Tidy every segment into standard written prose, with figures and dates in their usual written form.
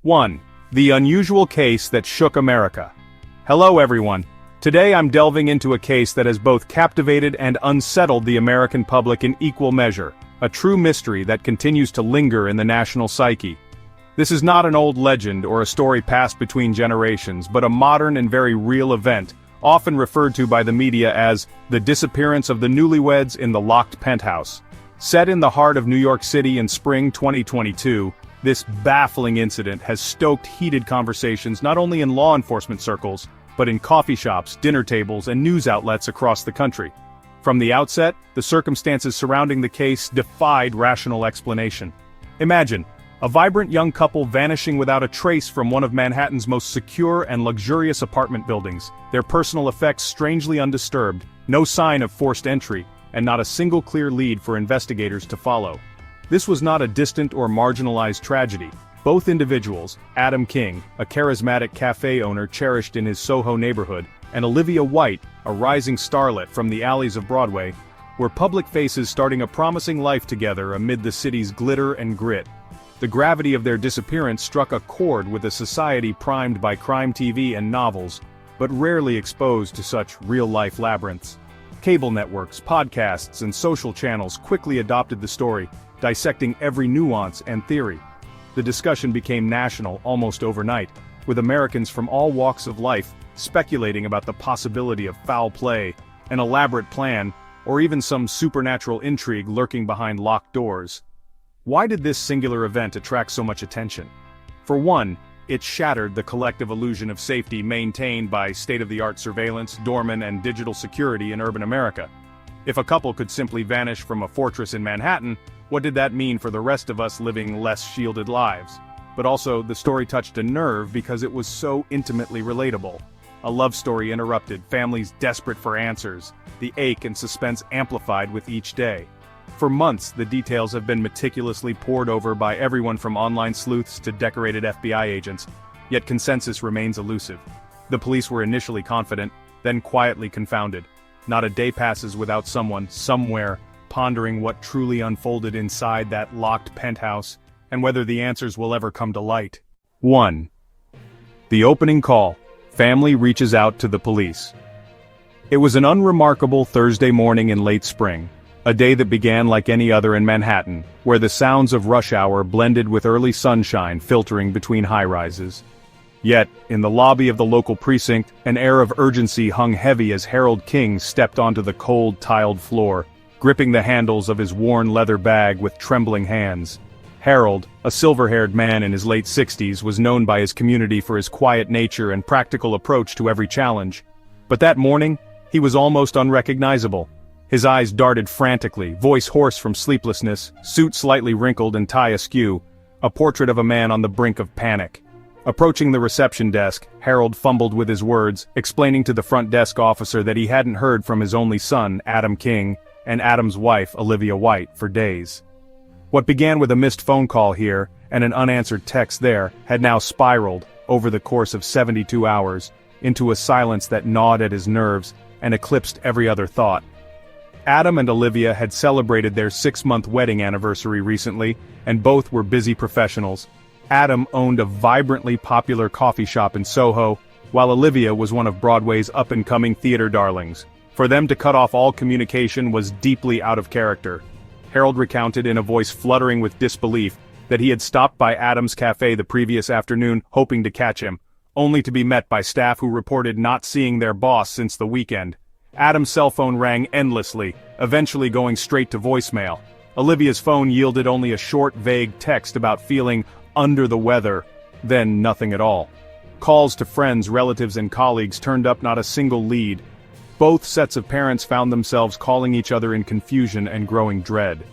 1. The unusual case that shook America. Hello everyone. Today I'm delving into a case that has both captivated and unsettled the American public in equal measure, a true mystery that continues to linger in the national psyche. This is not an old legend or a story passed between generations, but a modern and very real event, often referred to by the media as the disappearance of the newlyweds in the locked penthouse. Set in the heart of New York City in spring 2022, this baffling incident has stoked heated conversations not only in law enforcement circles, but in coffee shops, dinner tables, and news outlets across the country. From the outset, the circumstances surrounding the case defied rational explanation. Imagine a vibrant young couple vanishing without a trace from one of Manhattan's most secure and luxurious apartment buildings, their personal effects strangely undisturbed, no sign of forced entry, and not a single clear lead for investigators to follow. This was not a distant or marginalized tragedy. Both individuals, Adam King, a charismatic cafe owner cherished in his Soho neighborhood, and Olivia White, a rising starlet from the alleys of Broadway, were public faces starting a promising life together amid the city's glitter and grit. The gravity of their disappearance struck a chord with a society primed by crime TV and novels, but rarely exposed to such real-life labyrinths. Cable networks, podcasts, and social channels quickly adopted the story, dissecting every nuance and theory. The discussion became national almost overnight, with Americans from all walks of life speculating about the possibility of foul play, an elaborate plan, or even some supernatural intrigue lurking behind locked doors. Why did this singular event attract so much attention? For one, it shattered the collective illusion of safety maintained by state-of-the-art surveillance, doorman, and digital security in urban America. If a couple could simply vanish from a fortress in Manhattan, what did that mean for the rest of us living less shielded lives? But also, the story touched a nerve because it was so intimately relatable. A love story interrupted, families desperate for answers, the ache and suspense amplified with each day. For months, the details have been meticulously pored over by everyone from online sleuths to decorated FBI agents, yet consensus remains elusive. The police were initially confident, then quietly confounded. Not a day passes without someone, somewhere, pondering what truly unfolded inside that locked penthouse, and whether the answers will ever come to light. 1. The opening call. Family reaches out to the police. It was an unremarkable Thursday morning in late spring. A day that began like any other in Manhattan, where the sounds of rush hour blended with early sunshine filtering between high-rises. Yet, in the lobby of the local precinct, an air of urgency hung heavy as Harold King stepped onto the cold, tiled floor, gripping the handles of his worn leather bag with trembling hands. Harold, a silver-haired man in his late 60s, was known by his community for his quiet nature and practical approach to every challenge. But that morning, he was almost unrecognizable. His eyes darted frantically, voice hoarse from sleeplessness, suit slightly wrinkled and tie askew, a portrait of a man on the brink of panic. Approaching the reception desk, Harold fumbled with his words, explaining to the front desk officer that he hadn't heard from his only son, Adam King, and Adam's wife, Olivia White, for days. What began with a missed phone call here, and an unanswered text there, had now spiraled, over the course of 72 hours, into a silence that gnawed at his nerves and eclipsed every other thought. Adam and Olivia had celebrated their 6-month wedding anniversary recently, and both were busy professionals. Adam owned a vibrantly popular coffee shop in Soho, while Olivia was one of Broadway's up-and-coming theater darlings. For them to cut off all communication was deeply out of character. Harold recounted in a voice fluttering with disbelief that he had stopped by Adam's cafe the previous afternoon hoping to catch him, only to be met by staff who reported not seeing their boss since the weekend. Adam's cell phone rang endlessly, eventually going straight to voicemail. Olivia's phone yielded only a short, vague text about feeling under the weather, then nothing at all. Calls to friends, relatives, and colleagues turned up not a single lead. Both sets of parents found themselves calling each other in confusion and growing dread.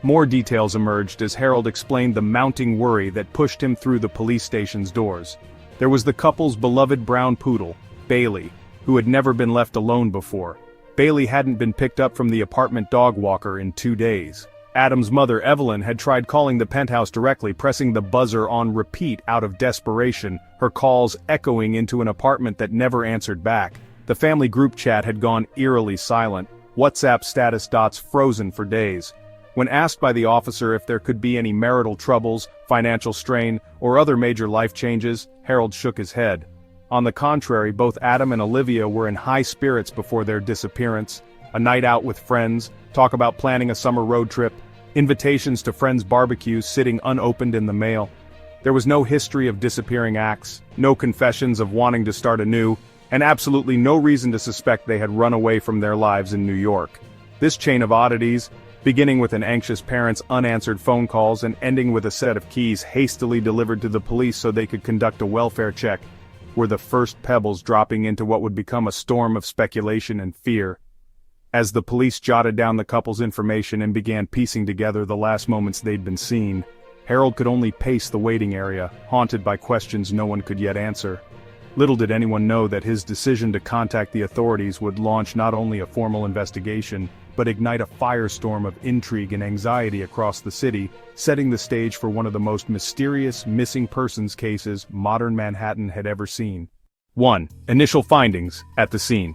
More details emerged as Harold explained the mounting worry that pushed him through the police station's doors. There was the couple's beloved brown poodle, Bailey, who had never been left alone before. Bailey hadn't been picked up from the apartment dog walker in 2 days. Adam's mother, Evelyn, had tried calling the penthouse directly, pressing the buzzer on repeat out of desperation, her calls echoing into an apartment that never answered back. The family group chat had gone eerily silent, WhatsApp status dots frozen for days. When asked by the officer if there could be any marital troubles, financial strain, or other major life changes, Harold shook his head. On the contrary, both Adam and Olivia were in high spirits before their disappearance. A night out with friends, talk about planning a summer road trip, invitations to friends' barbecues sitting unopened in the mail. There was no history of disappearing acts, no confessions of wanting to start anew, and absolutely no reason to suspect they had run away from their lives in New York. This chain of oddities, beginning with an anxious parent's unanswered phone calls and ending with a set of keys hastily delivered to the police so they could conduct a welfare check, were the first pebbles dropping into what would become a storm of speculation and fear. As the police jotted down the couple's information and began piecing together the last moments they'd been seen, Harold could only pace the waiting area, haunted by questions no one could yet answer. Little did anyone know that his decision to contact the authorities would launch not only a formal investigation, but ignite a firestorm of intrigue and anxiety across the city, setting the stage for one of the most mysterious missing persons cases modern Manhattan had ever seen. 1. Initial findings at the scene.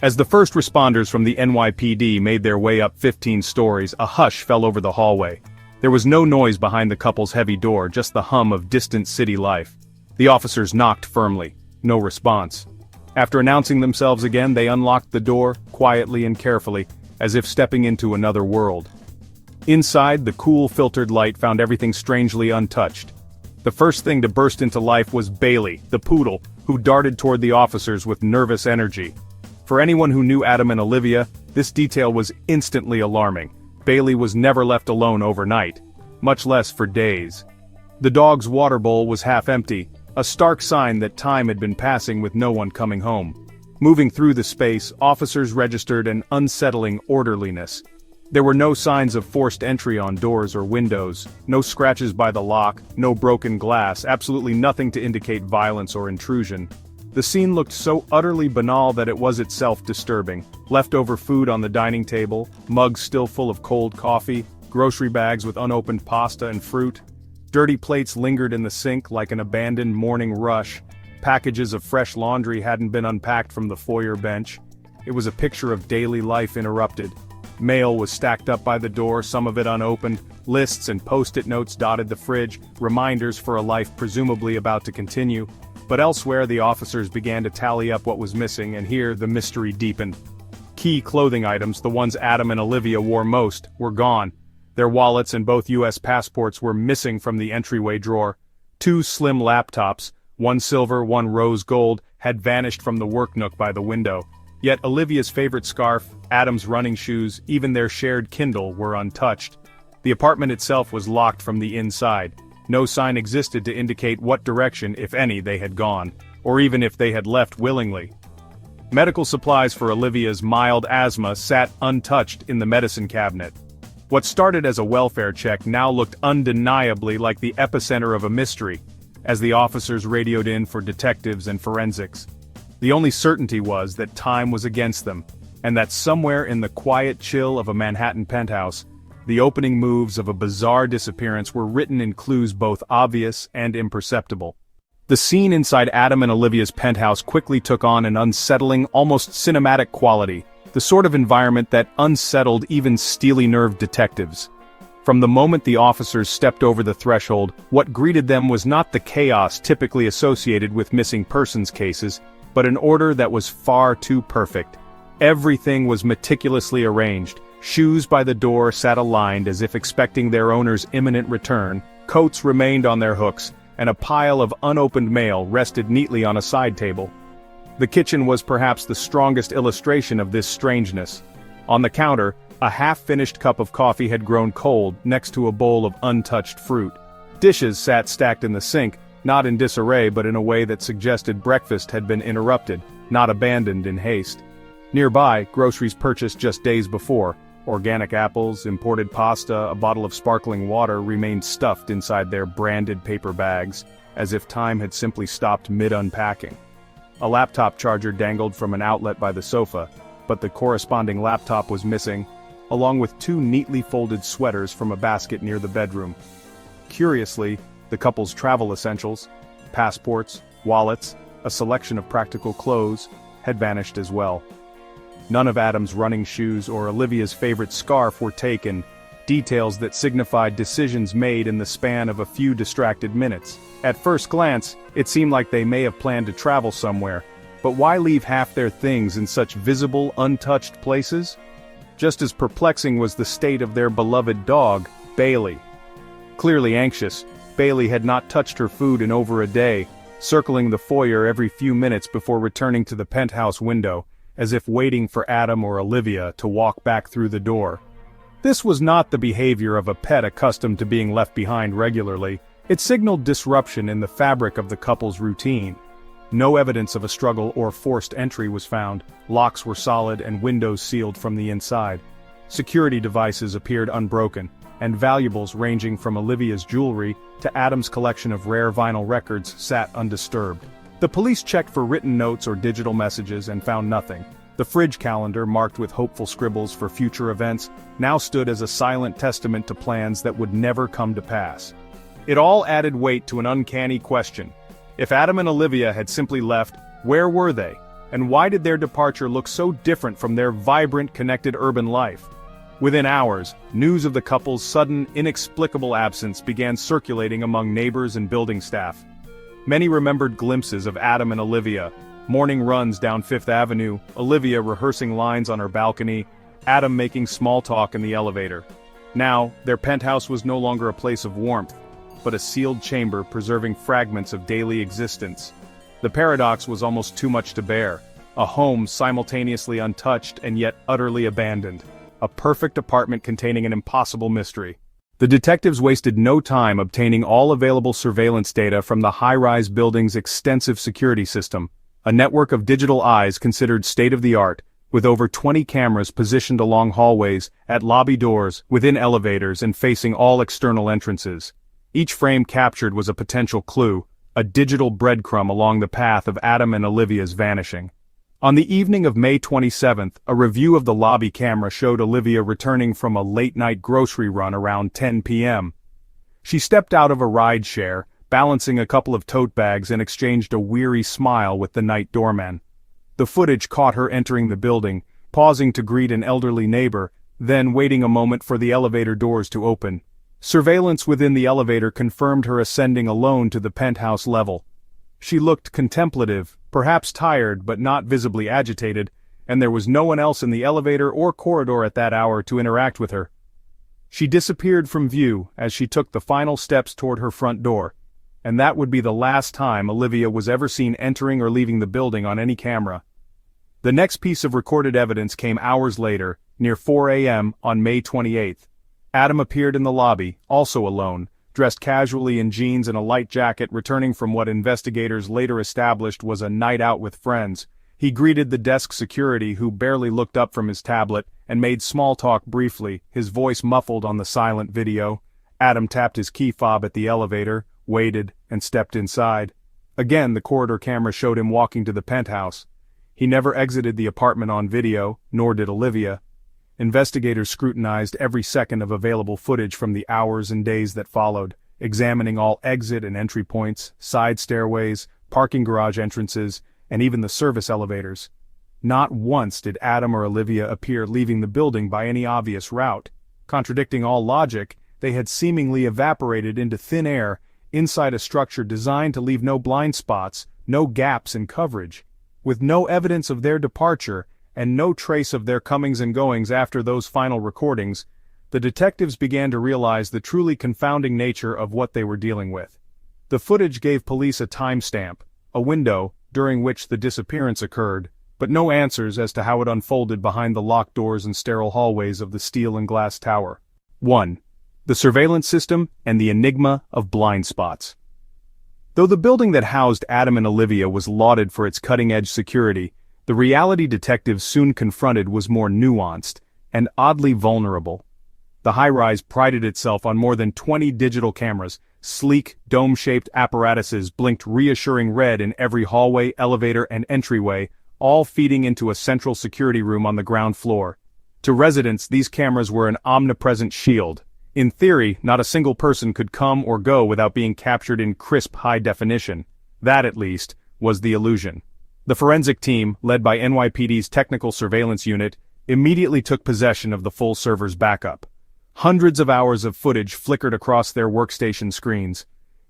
As the first responders from the NYPD made their way up 15 stories, a hush fell over the hallway. There was no noise behind the couple's heavy door, just the hum of distant city life. The officers knocked firmly. No response. After announcing themselves again, they unlocked the door, quietly and carefully, as if stepping into another world. Inside, the cool filtered light found everything strangely untouched. The first thing to burst into life was Bailey, the poodle, who darted toward the officers with nervous energy. For anyone who knew Adam and Olivia, this detail was instantly alarming. Bailey was never left alone overnight, much less for days. The dog's water bowl was half empty, a stark sign that time had been passing with no one coming home. Moving through the space, officers registered an unsettling orderliness. There were no signs of forced entry on doors or windows, no scratches by the lock, no broken glass, absolutely nothing to indicate violence or intrusion. The scene looked so utterly banal that it was itself disturbing. Leftover food on the dining table, mugs still full of cold coffee, grocery bags with unopened pasta and fruit. Dirty plates lingered in the sink like an abandoned morning rush. Packages of fresh laundry hadn't been unpacked from the foyer bench. It was a picture of daily life interrupted. Mail was stacked up by the door, some of it unopened. Lists and post-it notes dotted the fridge, reminders for a life presumably about to continue. But elsewhere the officers began to tally up what was missing, and here the mystery deepened. Key clothing items, the ones Adam and Olivia wore most, were gone. Their wallets and both U.S. passports were missing from the entryway drawer. 2 slim laptops, one silver, one rose gold, had vanished from the work nook by the window. Yet Olivia's favorite scarf, Adam's running shoes, even their shared Kindle were untouched. The apartment itself was locked from the inside. No sign existed to indicate what direction, if any, they had gone, or even if they had left willingly. Medical supplies for Olivia's mild asthma sat untouched in the medicine cabinet. What started as a welfare check now looked undeniably like the epicenter of a mystery, as the officers radioed in for detectives and forensics. The only certainty was that time was against them, and that somewhere in the quiet chill of a Manhattan penthouse, the opening moves of a bizarre disappearance were written in clues both obvious and imperceptible. The scene inside Adam and Olivia's penthouse quickly took on an unsettling, almost cinematic quality, the sort of environment that unsettled even steely-nerved detectives. From the moment the officers stepped over the threshold, what greeted them was not the chaos typically associated with missing persons cases, but an order that was far too perfect. Everything was meticulously arranged. Shoes by the door sat aligned as if expecting their owner's imminent return, coats remained on their hooks, and a pile of unopened mail rested neatly on a side table. The kitchen was perhaps the strongest illustration of this strangeness. On the counter, a half-finished cup of coffee had grown cold next to a bowl of untouched fruit. Dishes sat stacked in the sink, not in disarray but in a way that suggested breakfast had been interrupted, not abandoned in haste. Nearby, groceries purchased just days before, organic apples, imported pasta, a bottle of sparkling water remained stuffed inside their branded paper bags, as if time had simply stopped mid-unpacking. A laptop charger dangled from an outlet by the sofa, but the corresponding laptop was missing, along with 2 neatly folded sweaters from a basket near the bedroom. Curiously, the couple's travel essentials, passports, wallets, a selection of practical clothes, had vanished as well. None of Adam's running shoes or Olivia's favorite scarf were taken, details that signified decisions made in the span of a few distracted minutes. At first glance, it seemed like they may have planned to travel somewhere, but why leave half their things in such visible, untouched places? Just as perplexing was the state of their beloved dog, Bailey. Clearly anxious, Bailey had not touched her food in over a day, circling the foyer every few minutes before returning to the penthouse window, as if waiting for Adam or Olivia to walk back through the door. This was not the behavior of a pet accustomed to being left behind regularly. It signaled disruption in the fabric of the couple's routine. No evidence of a struggle or forced entry was found, locks were solid and windows sealed from the inside. Security devices appeared unbroken, and valuables ranging from Olivia's jewelry to Adam's collection of rare vinyl records sat undisturbed. The police checked for written notes or digital messages and found nothing. The fridge calendar, marked with hopeful scribbles for future events, now stood as a silent testament to plans that would never come to pass. It all added weight to an uncanny question. If Adam and Olivia had simply left, where were they? And why did their departure look so different from their vibrant, connected urban life? Within hours, news of the couple's sudden, inexplicable absence began circulating among neighbors and building staff. Many remembered glimpses of Adam and Olivia, morning runs down Fifth Avenue, Olivia rehearsing lines on her balcony, Adam making small talk in the elevator. Now, their penthouse was no longer a place of warmth, but a sealed chamber preserving fragments of daily existence. The paradox was almost too much to bear. A home simultaneously untouched and yet utterly abandoned. A perfect apartment containing an impossible mystery. The detectives wasted no time obtaining all available surveillance data from the high-rise building's extensive security system, a network of digital eyes considered state-of-the-art, with over 20 cameras positioned along hallways, at lobby doors, within elevators and facing all external entrances. Each frame captured was a potential clue, a digital breadcrumb along the path of Adam and Olivia's vanishing. On the evening of May 27th, a review of the lobby camera showed Olivia returning from a late-night grocery run around 10 p.m. She stepped out of a ride-share, balancing a couple of tote bags, and exchanged a weary smile with the night doorman. The footage caught her entering the building, pausing to greet an elderly neighbor, then waiting a moment for the elevator doors to open. Surveillance within the elevator confirmed her ascending alone to the penthouse level. She looked contemplative, perhaps tired but not visibly agitated, and there was no one else in the elevator or corridor at that hour to interact with her. She disappeared from view as she took the final steps toward her front door, and that would be the last time Olivia was ever seen entering or leaving the building on any camera. The next piece of recorded evidence came hours later, near 4 a.m. on May 28th. Adam appeared in the lobby, also alone, dressed casually in jeans and a light jacket, returning from what investigators later established was a night out with friends. He greeted the desk security, who barely looked up from his tablet, and made small talk briefly, his voice muffled on the silent video. Adam tapped his key fob at the elevator, waited, and stepped inside. Again, the corridor camera showed him walking to the penthouse. He never exited the apartment on video, nor did Olivia. Investigators scrutinized every second of available footage from the hours and days that followed, examining all exit and entry points, side stairways, parking garage entrances, and even the service elevators. Not once did Adam or Olivia appear leaving the building by any obvious route. Contradicting all logic, they had seemingly evaporated into thin air, inside a structure designed to leave no blind spots, no gaps in coverage. With no evidence of their departure, and no trace of their comings and goings after those final recordings, the detectives began to realize the truly confounding nature of what they were dealing with. The footage gave police a timestamp, a window during which the disappearance occurred, but no answers as to how it unfolded behind the locked doors and sterile hallways of the steel and glass tower. 1. The surveillance system and the enigma of blind spots. Though the building that housed Adam and Olivia was lauded for its cutting-edge security, the reality detectives soon confronted was more nuanced and oddly vulnerable. The high-rise prided itself on more than 20 digital cameras. Sleek, dome-shaped apparatuses blinked reassuring red in every hallway, elevator, and entryway, all feeding into a central security room on the ground floor. To residents, these cameras were an omnipresent shield. In theory, not a single person could come or go without being captured in crisp high definition. That, at least, was the illusion. The forensic team, led by NYPD's Technical Surveillance Unit, immediately took possession of the full server's backup. Hundreds of hours of footage flickered across their workstation screens.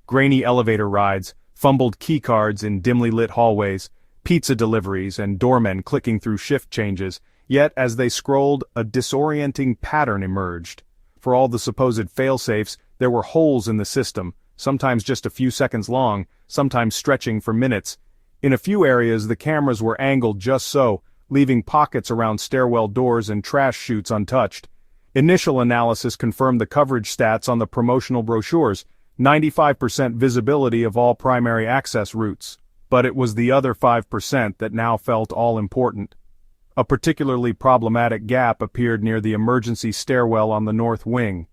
Grainy elevator rides, fumbled keycards in dimly lit hallways, pizza deliveries and doormen clicking through shift changes, yet as they scrolled, a disorienting pattern emerged. For all the supposed fail-safes, there were holes in the system, sometimes just a few seconds long, sometimes stretching for minutes. In a few areas the cameras were angled just so, leaving pockets around stairwell doors and trash chutes untouched. Initial analysis confirmed the coverage stats on the promotional brochures, 95% visibility of all primary access routes. But it was the other 5% that now felt all important. A particularly problematic gap appeared near the emergency stairwell on the north wing.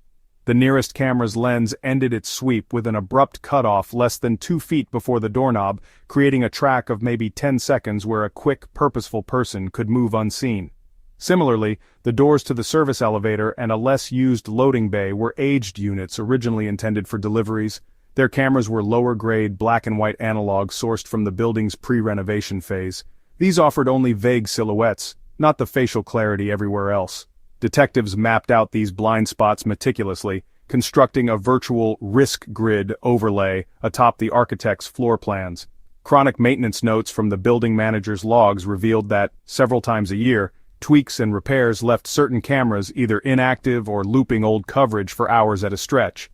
The nearest camera's lens ended its sweep with an abrupt cutoff less than 2 feet before the doorknob, creating a track of maybe 10 seconds where a quick, purposeful person could move unseen. Similarly, the doors to the service elevator and a less-used loading bay were aged units originally intended for deliveries. Their cameras were lower-grade black-and-white analogs sourced from the building's pre-renovation phase. These offered only vague silhouettes, not the facial clarity everywhere else. Detectives mapped out these blind spots meticulously, constructing a virtual risk grid overlay atop the architect's floor plans. Chronic maintenance notes from the building manager's logs revealed that, several times a year, tweaks and repairs left certain cameras either inactive or looping old coverage for hours at a stretch.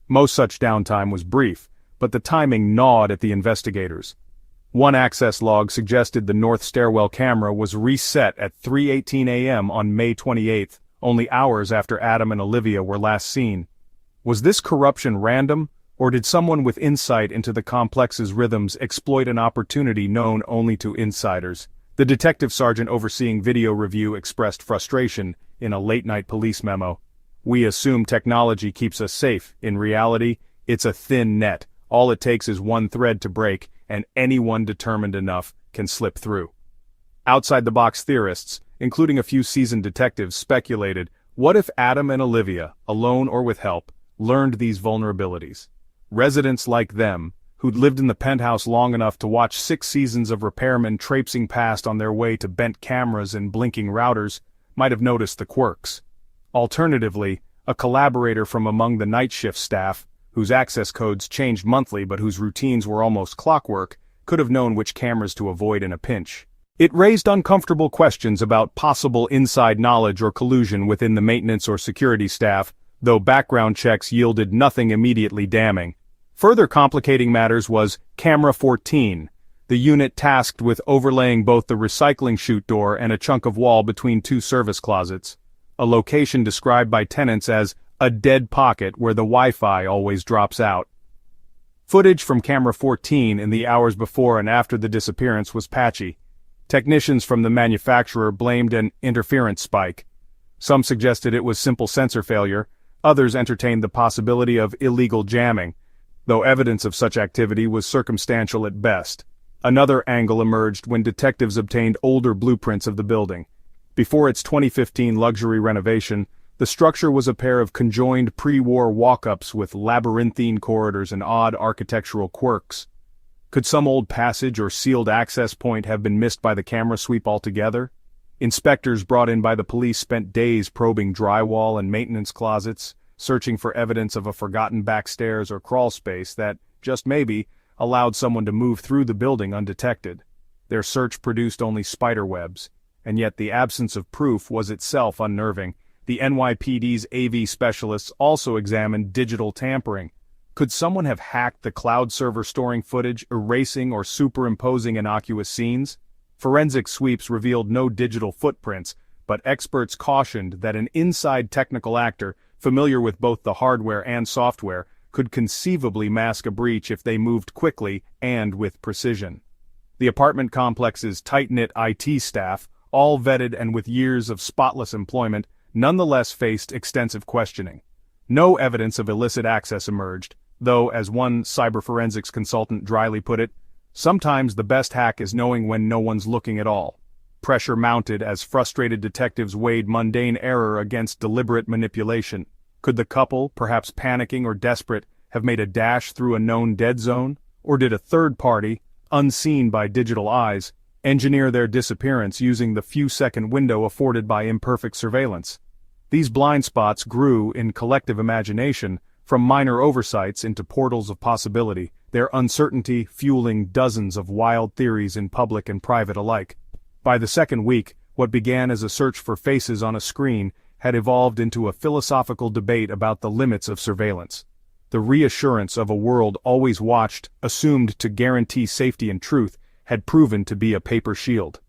Most such downtime was brief, but the timing gnawed at the investigators. One access log suggested the north stairwell camera was reset at 3:18 a.m. on May 28, only hours after Adam and Olivia were last seen. Was this corruption random, or did someone with insight into the complex's rhythms exploit an opportunity known only to insiders? The detective sergeant overseeing video review expressed frustration in a late-night police memo. "We assume technology keeps us safe. In reality, it's a thin net. All it takes is one thread to break, and anyone determined enough can slip through." Outside-the-box theorists, including a few seasoned detectives, speculated, what if Adam and Olivia, alone or with help, learned these vulnerabilities? Residents like them, who'd lived in the penthouse long enough to watch 6 seasons of repairmen traipsing past on their way to bent cameras and blinking routers, might have noticed the quirks. Alternatively, a collaborator from among the night shift staff, whose access codes changed monthly but whose routines were almost clockwork, could have known which cameras to avoid in a pinch. It raised uncomfortable questions about possible inside knowledge or collusion within the maintenance or security staff, though background checks yielded nothing immediately damning. Further complicating matters was Camera 14, the unit tasked with overlaying both the recycling chute door and a chunk of wall between 2 service closets, a location described by tenants as a dead pocket where the Wi-Fi always drops out. Footage from Camera 14 in the hours before and after the disappearance was patchy. Technicians from the manufacturer blamed an interference spike. Some suggested it was simple sensor failure, others entertained the possibility of illegal jamming, though evidence of such activity was circumstantial at best. Another angle emerged when detectives obtained older blueprints of the building. Before its 2015 luxury renovation, the structure was a pair of conjoined pre-war walk-ups with labyrinthine corridors and odd architectural quirks. Could some old passage or sealed access point have been missed by the camera sweep altogether? Inspectors brought in by the police spent days probing drywall and maintenance closets, searching for evidence of a forgotten backstairs or crawl space that, just maybe, allowed someone to move through the building undetected. Their search produced only spiderwebs, and yet the absence of proof was itself unnerving. The NYPD's AV specialists also examined digital tampering. Could someone have hacked the cloud server storing footage, erasing or superimposing innocuous scenes? Forensic sweeps revealed no digital footprints, but experts cautioned that an inside technical actor, familiar with both the hardware and software, could conceivably mask a breach if they moved quickly and with precision. The apartment complex's tight-knit IT staff, all vetted and with years of spotless employment, nonetheless faced extensive questioning. No evidence of illicit access emerged, though, as one cyberforensics consultant dryly put it, sometimes the best hack is knowing when no one's looking at all. Pressure mounted as frustrated detectives weighed mundane error against deliberate manipulation. Could the couple, perhaps panicking or desperate, have made a dash through a known dead zone? Or did a third party, unseen by digital eyes, engineer their disappearance using the few-second window afforded by imperfect surveillance? These blind spots grew in collective imagination, from minor oversights into portals of possibility, their uncertainty fueling dozens of wild theories in public and private alike. By the second week, what began as a search for faces on a screen had evolved into a philosophical debate about the limits of surveillance. The reassurance of a world always watched, assumed to guarantee safety and truth, had proven to be a paper shield.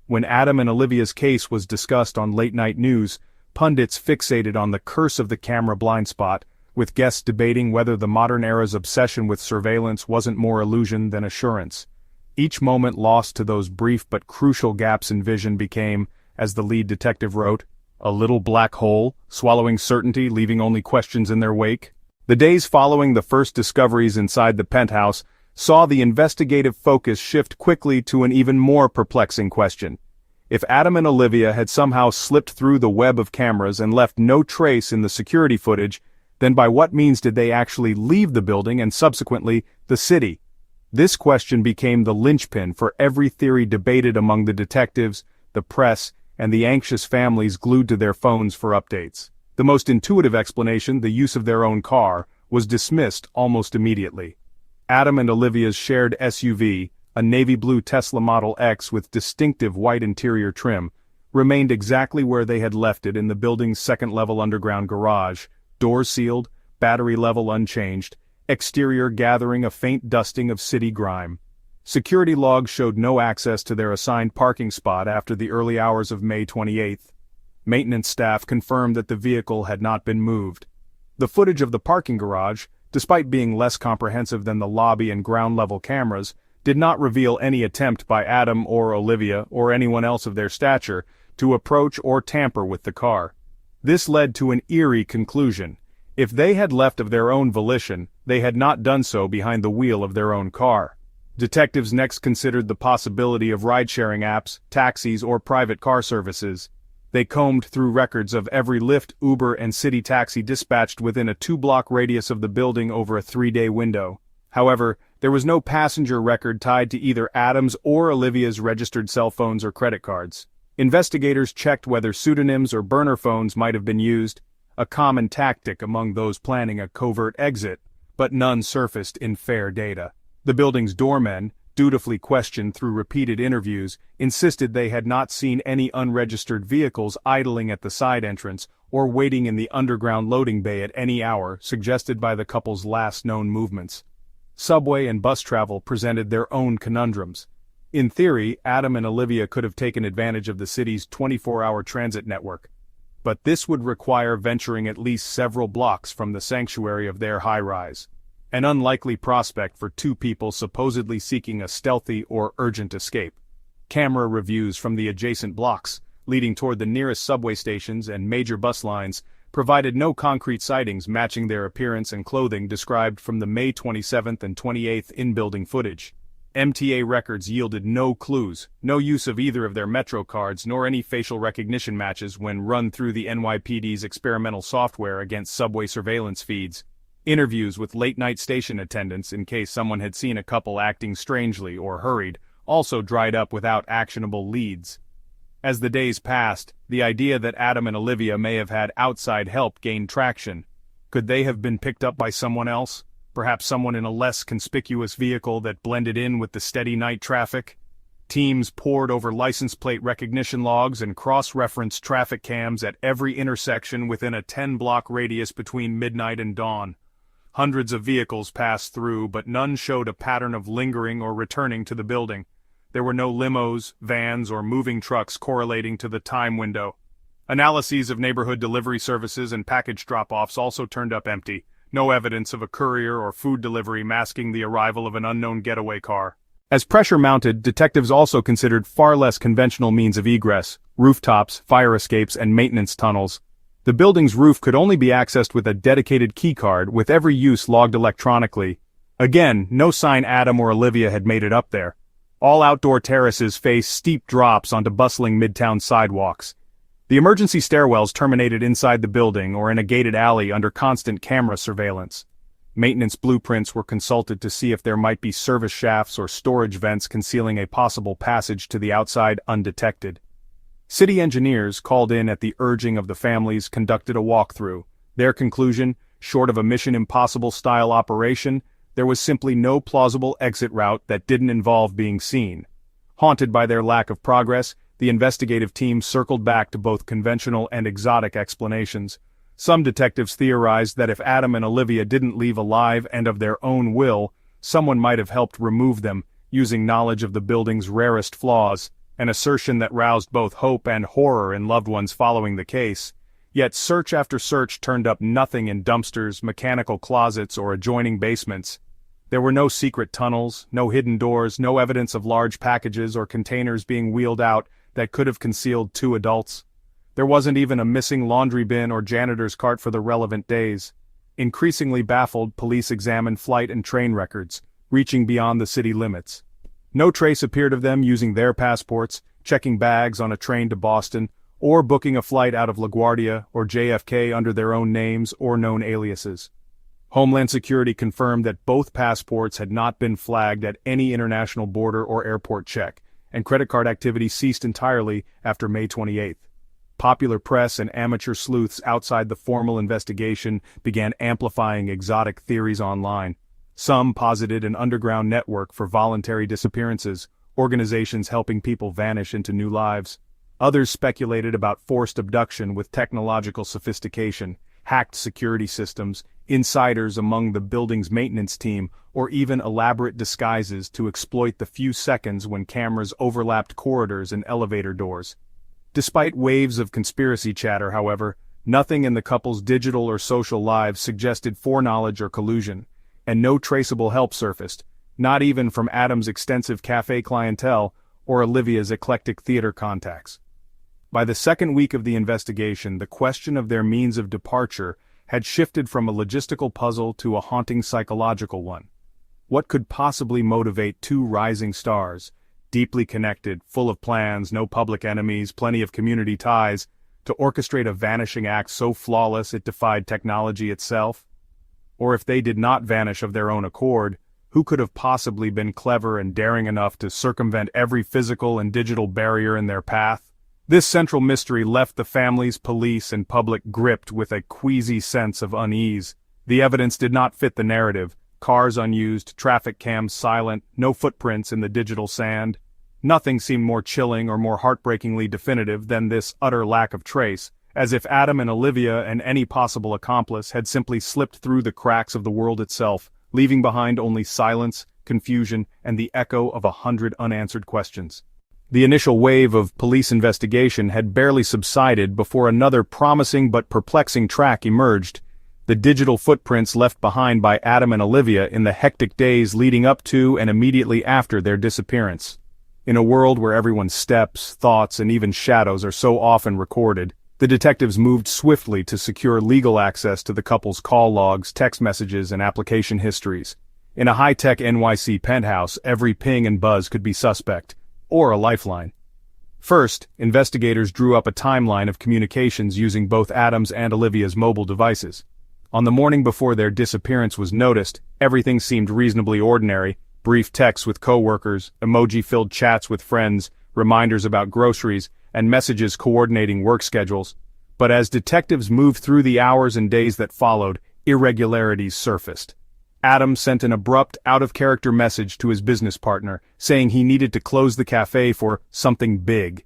When Adam and Olivia's case was discussed on late-night news, pundits fixated on the curse of the camera blind spot, with guests debating whether the modern era's obsession with surveillance wasn't more illusion than assurance. Each moment lost to those brief but crucial gaps in vision became, as the lead detective wrote, a little black hole, swallowing certainty, leaving only questions in their wake. The days following the first discoveries inside the penthouse saw the investigative focus shift quickly to an even more perplexing question. If Adam and Olivia had somehow slipped through the web of cameras and left no trace in the security footage, then by what means did they actually leave the building and subsequently, the city? This question became the linchpin for every theory debated among the detectives, the press, and the anxious families glued to their phones for updates. The most intuitive explanation, the use of their own car, was dismissed almost immediately. Adam and Olivia's shared SUV, a navy blue Tesla Model X with distinctive white interior trim, remained exactly where they had left it in the building's second-level underground garage, doors sealed, battery level unchanged, exterior gathering a faint dusting of city grime. Security logs showed no access to their assigned parking spot after the early hours of May 28th. Maintenance staff confirmed that the vehicle had not been moved. The footage of the parking garage, despite being less comprehensive than the lobby and ground-level cameras, did not reveal any attempt by Adam or Olivia or anyone else of their stature to approach or tamper with the car. This led to an eerie conclusion. If they had left of their own volition, they had not done so behind the wheel of their own car. Detectives next considered the possibility of ride-sharing apps, taxis, or private car services. They combed through records of every Lyft, Uber, and city taxi dispatched within a 2-block radius of the building over a 3-day window. However, there was no passenger record tied to either Adam's or Olivia's registered cell phones or credit cards. Investigators checked whether pseudonyms or burner phones might have been used, a common tactic among those planning a covert exit, but none surfaced in fair data. The building's doormen, dutifully questioned through repeated interviews, insisted they had not seen any unregistered vehicles idling at the side entrance or waiting in the underground loading bay at any hour suggested by the couple's last known movements. Subway and bus travel presented their own conundrums. In theory, Adam and Olivia could have taken advantage of the city's 24-hour transit network. But this would require venturing at least several blocks from the sanctuary of their high-rise. An unlikely prospect for two people supposedly seeking a stealthy or urgent escape. Camera reviews from the adjacent blocks, leading toward the nearest subway stations and major bus lines, provided no concrete sightings matching their appearance and clothing described from the May 27th and 28th in-building footage. MTA records yielded no clues, no use of either of their Metro cards nor any facial recognition matches when run through the NYPD's experimental software against subway surveillance feeds. Interviews with late-night station attendants in case someone had seen a couple acting strangely or hurried also dried up without actionable leads. As the days passed, the idea that Adam and Olivia may have had outside help gained traction. Could they have been picked up by someone else? Perhaps someone in a less conspicuous vehicle that blended in with the steady night traffic? Teams pored over license plate recognition logs and cross-referenced traffic cams at every intersection within a 10-block radius between midnight and dawn. Hundreds of vehicles passed through, but none showed a pattern of lingering or returning to the building. There were no limos, vans, or moving trucks correlating to the time window. Analyses of neighborhood delivery services and package drop-offs also turned up empty, no evidence of a courier or food delivery masking the arrival of an unknown getaway car. As pressure mounted, detectives also considered far less conventional means of egress: rooftops, fire escapes, and maintenance tunnels. The building's roof could only be accessed with a dedicated keycard, with every use logged electronically. Again, no sign Adam or Olivia had made it up there. All outdoor terraces face steep drops onto bustling midtown sidewalks. The emergency stairwells terminated inside the building or in a gated alley under constant camera surveillance. Maintenance blueprints were consulted to see if there might be service shafts or storage vents concealing a possible passage to the outside undetected. City engineers, called in at the urging of the families, conducted a walkthrough. Their conclusion, short of a Mission Impossible-style operation, there was simply no plausible exit route that didn't involve being seen. Haunted by their lack of progress, the investigative team circled back to both conventional and exotic explanations. Some detectives theorized that if Adam and Olivia didn't leave alive and of their own will, someone might have helped remove them, using knowledge of the building's rarest flaws, an assertion that roused both hope and horror in loved ones following the case. Yet search after search turned up nothing in dumpsters, mechanical closets, or adjoining basements. There were no secret tunnels, no hidden doors, no evidence of large packages or containers being wheeled out that could have concealed two adults. There wasn't even a missing laundry bin or janitor's cart for the relevant days. Increasingly baffled, police examined flight and train records, reaching beyond the city limits. No trace appeared of them using their passports, checking bags on a train to Boston, or booking a flight out of LaGuardia or JFK under their own names or known aliases. Homeland Security confirmed that both passports had not been flagged at any international border or airport check, and credit card activity ceased entirely after May 28. Popular press and amateur sleuths outside the formal investigation began amplifying exotic theories online. Some posited an underground network for voluntary disappearances, organizations helping people vanish into new lives. Others speculated about forced abduction with technological sophistication, hacked security systems, insiders among the building's maintenance team, or even elaborate disguises to exploit the few seconds when cameras overlapped corridors and elevator doors. Despite waves of conspiracy chatter, however, nothing in the couple's digital or social lives suggested foreknowledge or collusion, and no traceable help surfaced, not even from Adam's extensive cafe clientele or Olivia's eclectic theater contacts. By the second week of the investigation, the question of their means of departure had shifted from a logistical puzzle to a haunting psychological one. What could possibly motivate two rising stars, deeply connected, full of plans, no public enemies, plenty of community ties, to orchestrate a vanishing act so flawless it defied technology itself? Or if they did not vanish of their own accord, who could have possibly been clever and daring enough to circumvent every physical and digital barrier in their path? This central mystery left the families, police, and public gripped with a queasy sense of unease. The evidence did not fit the narrative. Cars unused, traffic cams silent, no footprints in the digital sand. Nothing seemed more chilling or more heartbreakingly definitive than this utter lack of trace, as if Adam and Olivia and any possible accomplice had simply slipped through the cracks of the world itself, leaving behind only silence, confusion, and the echo of 100 unanswered questions. The initial wave of police investigation had barely subsided before another promising but perplexing track emerged: the digital footprints left behind by Adam and Olivia in the hectic days leading up to and immediately after their disappearance. In a world where everyone's steps, thoughts, and even shadows are so often recorded, the detectives moved swiftly to secure legal access to the couple's call logs, text messages, and application histories. In a high-tech NYC penthouse, every ping and buzz could be suspect, or a lifeline. First, investigators drew up a timeline of communications using both Adam's and Olivia's mobile devices. On the morning before their disappearance was noticed, everything seemed reasonably ordinary: brief texts with coworkers, emoji-filled chats with friends, reminders about groceries, and messages coordinating work schedules. But as detectives moved through the hours and days that followed, irregularities surfaced. Adam sent an abrupt, out-of-character message to his business partner, saying he needed to close the cafe for something big.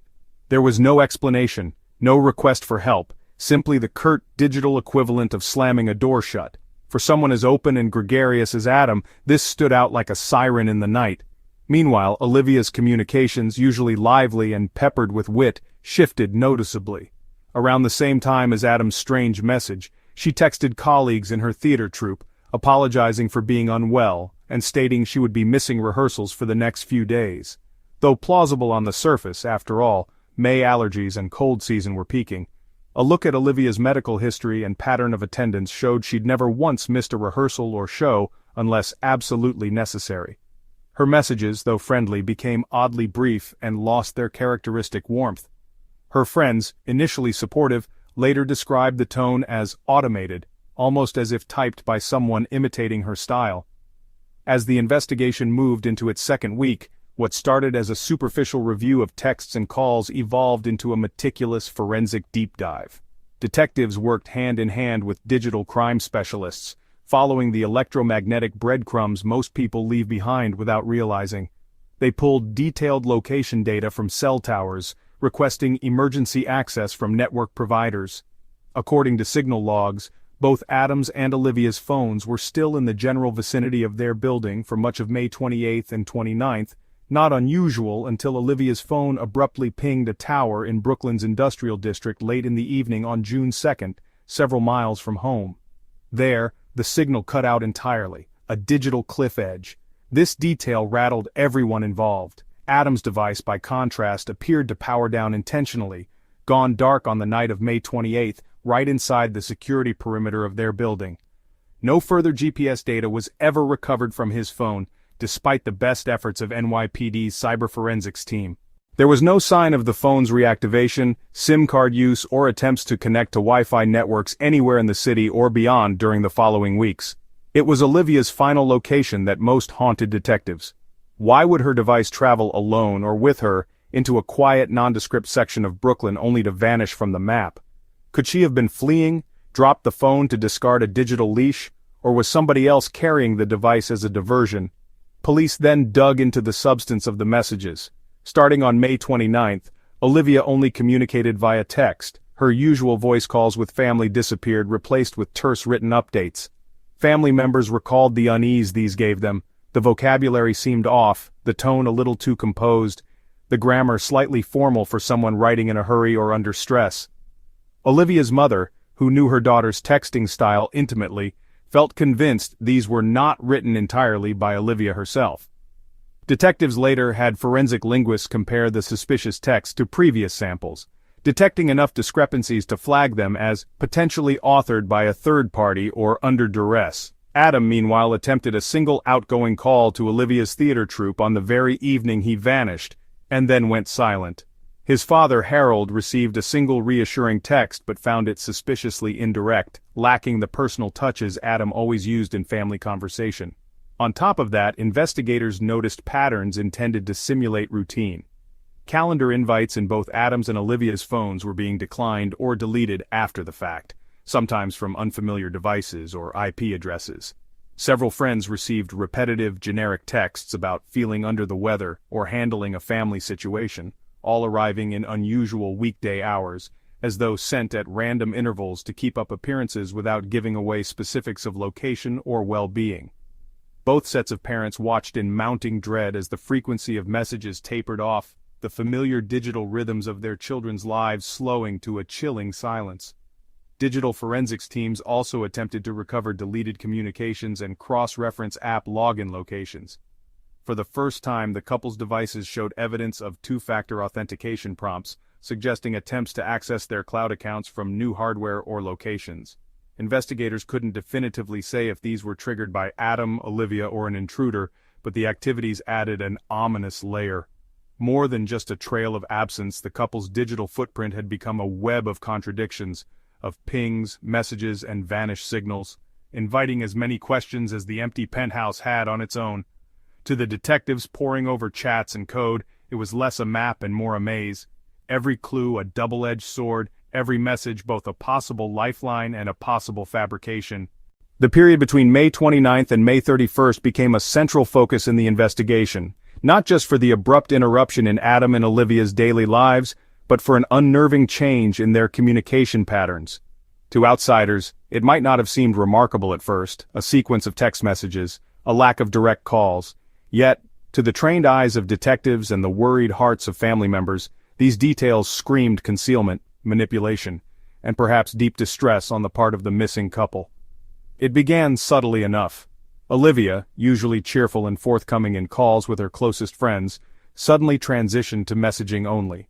There was no explanation, no request for help, simply the curt digital equivalent of slamming a door shut. For someone as open and gregarious as Adam, this stood out like a siren in the night. Meanwhile, Olivia's communications, usually lively and peppered with wit, shifted noticeably. Around the same time as Adam's strange message, she texted colleagues in her theater troupe, apologizing for being unwell, and stating she would be missing rehearsals for the next few days. Though plausible on the surface, after all, May allergies and cold season were peaking. A look at Olivia's medical history and pattern of attendance showed she'd never once missed a rehearsal or show unless absolutely necessary. Her messages, though friendly, became oddly brief and lost their characteristic warmth. Her friends, initially supportive, later described the tone as automated, almost as if typed by someone imitating her style. As the investigation moved into its second week, What started as a superficial review of texts and calls evolved into a meticulous forensic deep dive. Detectives worked hand in hand with digital crime specialists, following the electromagnetic breadcrumbs most people leave behind without realizing. They pulled detailed location data from cell towers, requesting emergency access from network providers. According to signal logs, both Adam's and Olivia's phones were still in the general vicinity of their building for much of May 28th and 29th, not unusual until Olivia's phone abruptly pinged a tower in Brooklyn's industrial district late in the evening on June 2nd, several miles from home. There, the signal cut out entirely, a digital cliff edge. This detail rattled everyone involved. Adam's device, by contrast, appeared to power down intentionally, gone dark on the night of May 28th, right inside the security perimeter of their building. No further GPS data was ever recovered from his phone, despite the best efforts of NYPD's cyber forensics team. There was no sign of the phone's reactivation, SIM card use, or attempts to connect to Wi-Fi networks anywhere in the city or beyond during the following weeks. It was Olivia's final location that most haunted detectives. Why would her device travel alone or with her into a quiet, nondescript section of Brooklyn only to vanish from the map? Could she have been fleeing, dropped the phone to discard a digital leash, or was somebody else carrying the device as a diversion? Police then dug into the substance of the messages. Starting on May 29th, Olivia only communicated via text. Her usual voice calls with family disappeared, replaced with terse written updates. Family members recalled the unease these gave them. The vocabulary seemed off, the tone a little too composed, the grammar slightly formal for someone writing in a hurry or under stress. Olivia's mother, who knew her daughter's texting style intimately, felt convinced these were not written entirely by Olivia herself. Detectives later had forensic linguists compare the suspicious text to previous samples, detecting enough discrepancies to flag them as potentially authored by a third party or under duress. Adam, meanwhile, attempted a single outgoing call to Olivia's theater troupe on the very evening he vanished, and then went silent. His father, Harold, received a single reassuring text but found it suspiciously indirect, lacking the personal touches Adam always used in family conversation. On top of that, investigators noticed patterns intended to simulate routine. Calendar invites in both Adam's and Olivia's phones were being declined or deleted after the fact, sometimes from unfamiliar devices or IP addresses. Several friends received repetitive, generic texts about feeling under the weather or handling a family situation, all arriving in unusual weekday hours, as though sent at random intervals to keep up appearances without giving away specifics of location or well-being. Both sets of parents watched in mounting dread as the frequency of messages tapered off, the familiar digital rhythms of their children's lives slowing to a chilling silence. Digital forensics teams also attempted to recover deleted communications and cross-reference app login locations. For the first time, the couple's devices showed evidence of two-factor authentication prompts, suggesting attempts to access their cloud accounts from new hardware or locations. Investigators couldn't definitively say if these were triggered by Adam, Olivia, or an intruder, but the activities added an ominous layer. More than just a trail of absence, the couple's digital footprint had become a web of contradictions, of pings, messages, and vanished signals, inviting as many questions as the empty penthouse had on its own. To the detectives poring over chats and code, it was less a map and more a maze. Every clue a double-edged sword, every message both a possible lifeline and a possible fabrication. The period between May 29th and May 31st became a central focus in the investigation, not just for the abrupt interruption in Adam and Olivia's daily lives, but for an unnerving change in their communication patterns. To outsiders, it might not have seemed remarkable at first, a sequence of text messages, a lack of direct calls. Yet, to the trained eyes of detectives and the worried hearts of family members, these details screamed concealment, manipulation, and perhaps deep distress on the part of the missing couple. It began subtly enough. Olivia, usually cheerful and forthcoming in calls with her closest friends, suddenly transitioned to messaging only.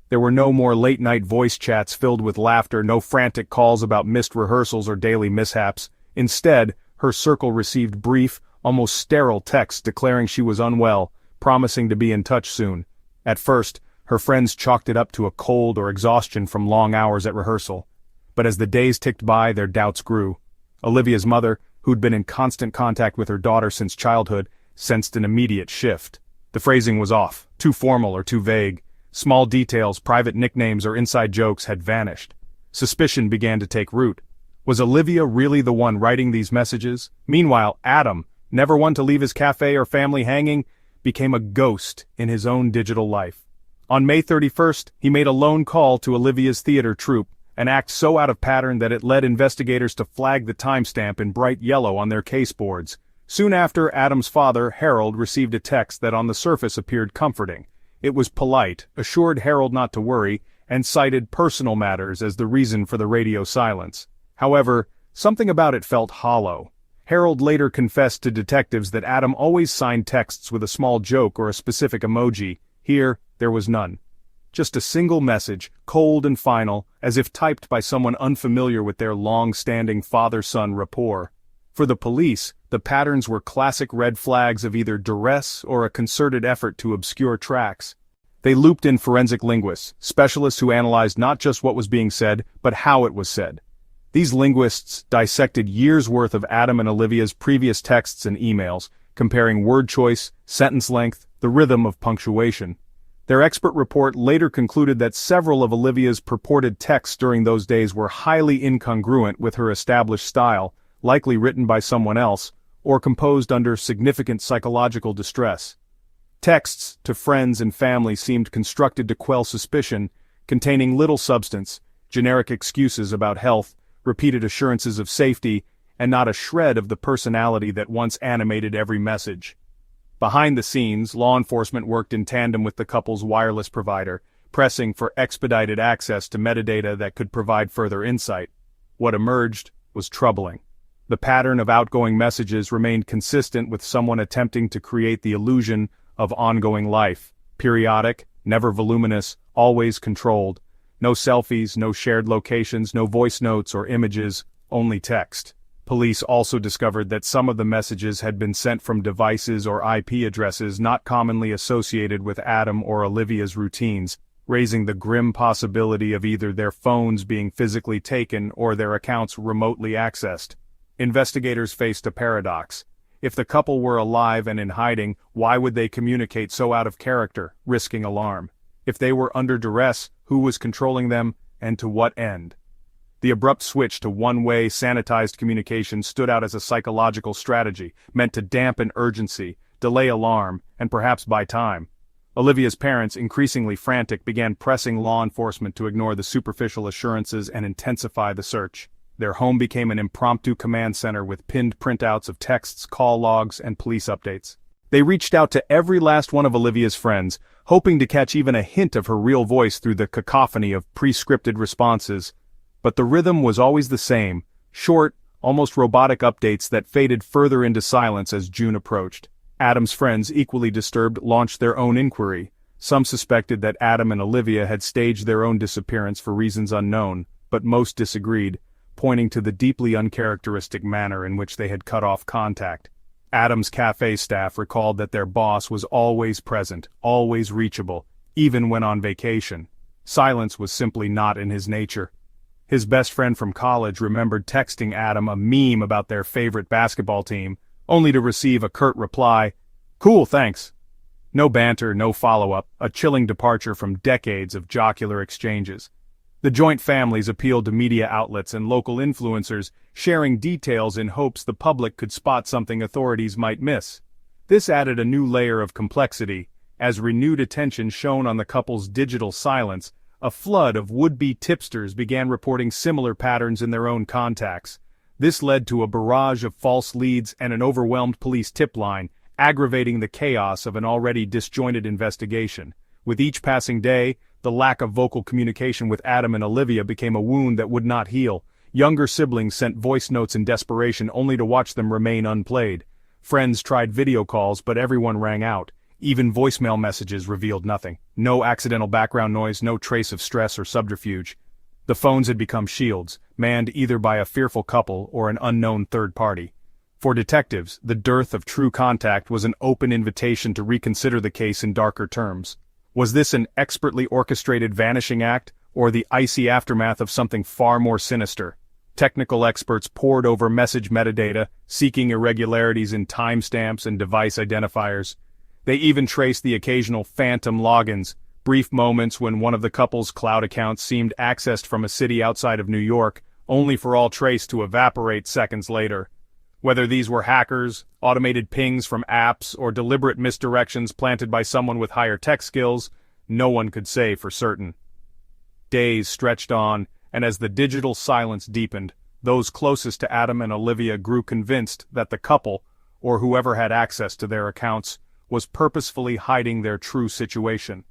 There were no more late-night voice chats filled with laughter, no frantic calls about missed rehearsals or daily mishaps. Instead, her circle received brief, almost sterile texts declaring she was unwell, promising to be in touch soon. At first, her friends chalked it up to a cold or exhaustion from long hours at rehearsal. But as the days ticked by, their doubts grew. Olivia's mother, who'd been in constant contact with her daughter since childhood, sensed an immediate shift. The phrasing was off, too formal or too vague. Small details, private nicknames or inside jokes had vanished. Suspicion began to take root. Was Olivia really the one writing these messages? Meanwhile, Adam, never one to leave his cafe or family hanging, became a ghost in his own digital life. On May 31st, he made a lone call to Olivia's theater troupe, an act so out of pattern that it led investigators to flag the timestamp in bright yellow on their case boards. Soon after, Adam's father, Harold, received a text that on the surface appeared comforting. It was polite, assured Harold not to worry, and cited personal matters as the reason for the radio silence. However, something about it felt hollow. Harold later confessed to detectives that Adam always signed texts with a small joke or a specific emoji. Here, there was none. Just a single message, cold and final, as if typed by someone unfamiliar with their long-standing father-son rapport. For the police, the patterns were classic red flags of either duress or a concerted effort to obscure tracks. They looped in forensic linguists, specialists who analyzed not just what was being said, but how it was said. These linguists dissected years' worth of Adam and Olivia's previous texts and emails, comparing word choice, sentence length, the rhythm of punctuation. Their expert report later concluded that several of Olivia's purported texts during those days were highly incongruent with her established style, likely written by someone else, or composed under significant psychological distress. Texts to friends and family seemed constructed to quell suspicion, containing little substance, generic excuses about health, repeated assurances of safety, and not a shred of the personality that once animated every message. Behind the scenes, law enforcement worked in tandem with the couple's wireless provider, pressing for expedited access to metadata that could provide further insight. What emerged was troubling. The pattern of outgoing messages remained consistent with someone attempting to create the illusion of ongoing life, periodic, never voluminous, always controlled. No selfies, no shared locations, no voice notes or images, only text. Police also discovered that some of the messages had been sent from devices or IP addresses not commonly associated with Adam or Olivia's routines, raising the grim possibility of either their phones being physically taken or their accounts remotely accessed. Investigators faced a paradox. If the couple were alive and in hiding, why would they communicate so out of character, risking alarm? If they were under duress, who was controlling them, and to what end? The abrupt switch to one-way, sanitized communication stood out as a psychological strategy, meant to dampen urgency, delay alarm, and perhaps buy time. Olivia's parents, increasingly frantic, began pressing law enforcement to ignore the superficial assurances and intensify the search. Their home became an impromptu command center with pinned printouts of texts, call logs, and police updates. They reached out to every last one of Olivia's friends, hoping to catch even a hint of her real voice through the cacophony of pre-scripted responses. But the rhythm was always the same, short, almost robotic updates that faded further into silence as June approached. Adam's friends, equally disturbed, launched their own inquiry. Some suspected that Adam and Olivia had staged their own disappearance for reasons unknown, but most disagreed, pointing to the deeply uncharacteristic manner in which they had cut off contact. Adam's cafe staff recalled that their boss was always present, always reachable, even when on vacation. Silence was simply not in his nature. His best friend from college remembered texting Adam a meme about their favorite basketball team, only to receive a curt reply, "Cool, thanks." No banter, no follow-up, a chilling departure from decades of jocular exchanges. The joint families appealed to media outlets and local influencers, sharing details in hopes the public could spot something authorities might miss. This added a new layer of complexity, as renewed attention shone on the couple's digital silence. A flood of would-be tipsters began reporting similar patterns in their own contacts. This led to a barrage of false leads and an overwhelmed police tip line, aggravating the chaos of an already disjointed investigation. With each passing day, the lack of vocal communication with Adam and Olivia became a wound that would not heal. Younger siblings sent voice notes in desperation only to watch them remain unplayed. Friends tried video calls, but everyone rang out. Even voicemail messages revealed nothing. No accidental background noise, no trace of stress or subterfuge. The phones had become shields, manned either by a fearful couple or an unknown third party. For detectives, the dearth of true contact was an open invitation to reconsider the case in darker terms. Was this an expertly orchestrated vanishing act, or the icy aftermath of something far more sinister? Technical experts pored over message metadata, seeking irregularities in timestamps and device identifiers. They even traced the occasional phantom logins, brief moments when one of the couple's cloud accounts seemed accessed from a city outside of New York, only for all trace to evaporate seconds later. Whether these were hackers, automated pings from apps, or deliberate misdirections planted by someone with higher tech skills, no one could say for certain. Days stretched on, and as the digital silence deepened, those closest to Adam and Olivia grew convinced that the couple, or whoever had access to their accounts, was purposefully hiding their true situation.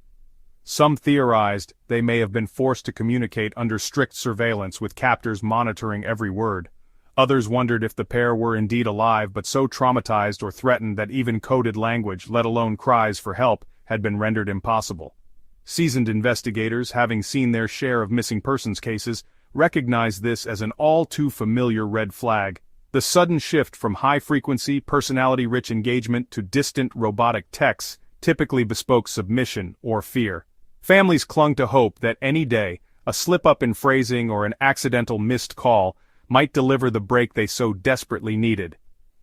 Some theorized they may have been forced to communicate under strict surveillance with captors monitoring every word. Others wondered if the pair were indeed alive but so traumatized or threatened that even coded language, let alone cries for help, had been rendered impossible. Seasoned investigators, having seen their share of missing persons cases, recognized this as an all-too-familiar red flag. The sudden shift from high-frequency, personality-rich engagement to distant, robotic texts typically bespoke submission or fear. Families clung to hope that any day, a slip-up in phrasing or an accidental missed call might deliver the break they so desperately needed.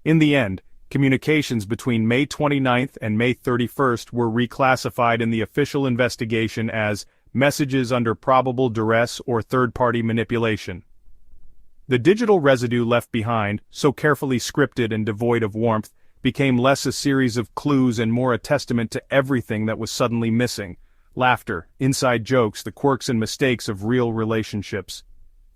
In the end, communications between May 29th and May 31st were reclassified in the official investigation as messages under probable duress or third-party manipulation. The digital residue left behind, so carefully scripted and devoid of warmth, became less a series of clues and more a testament to everything that was suddenly missing: laughter, inside jokes, the quirks and mistakes of real relationships.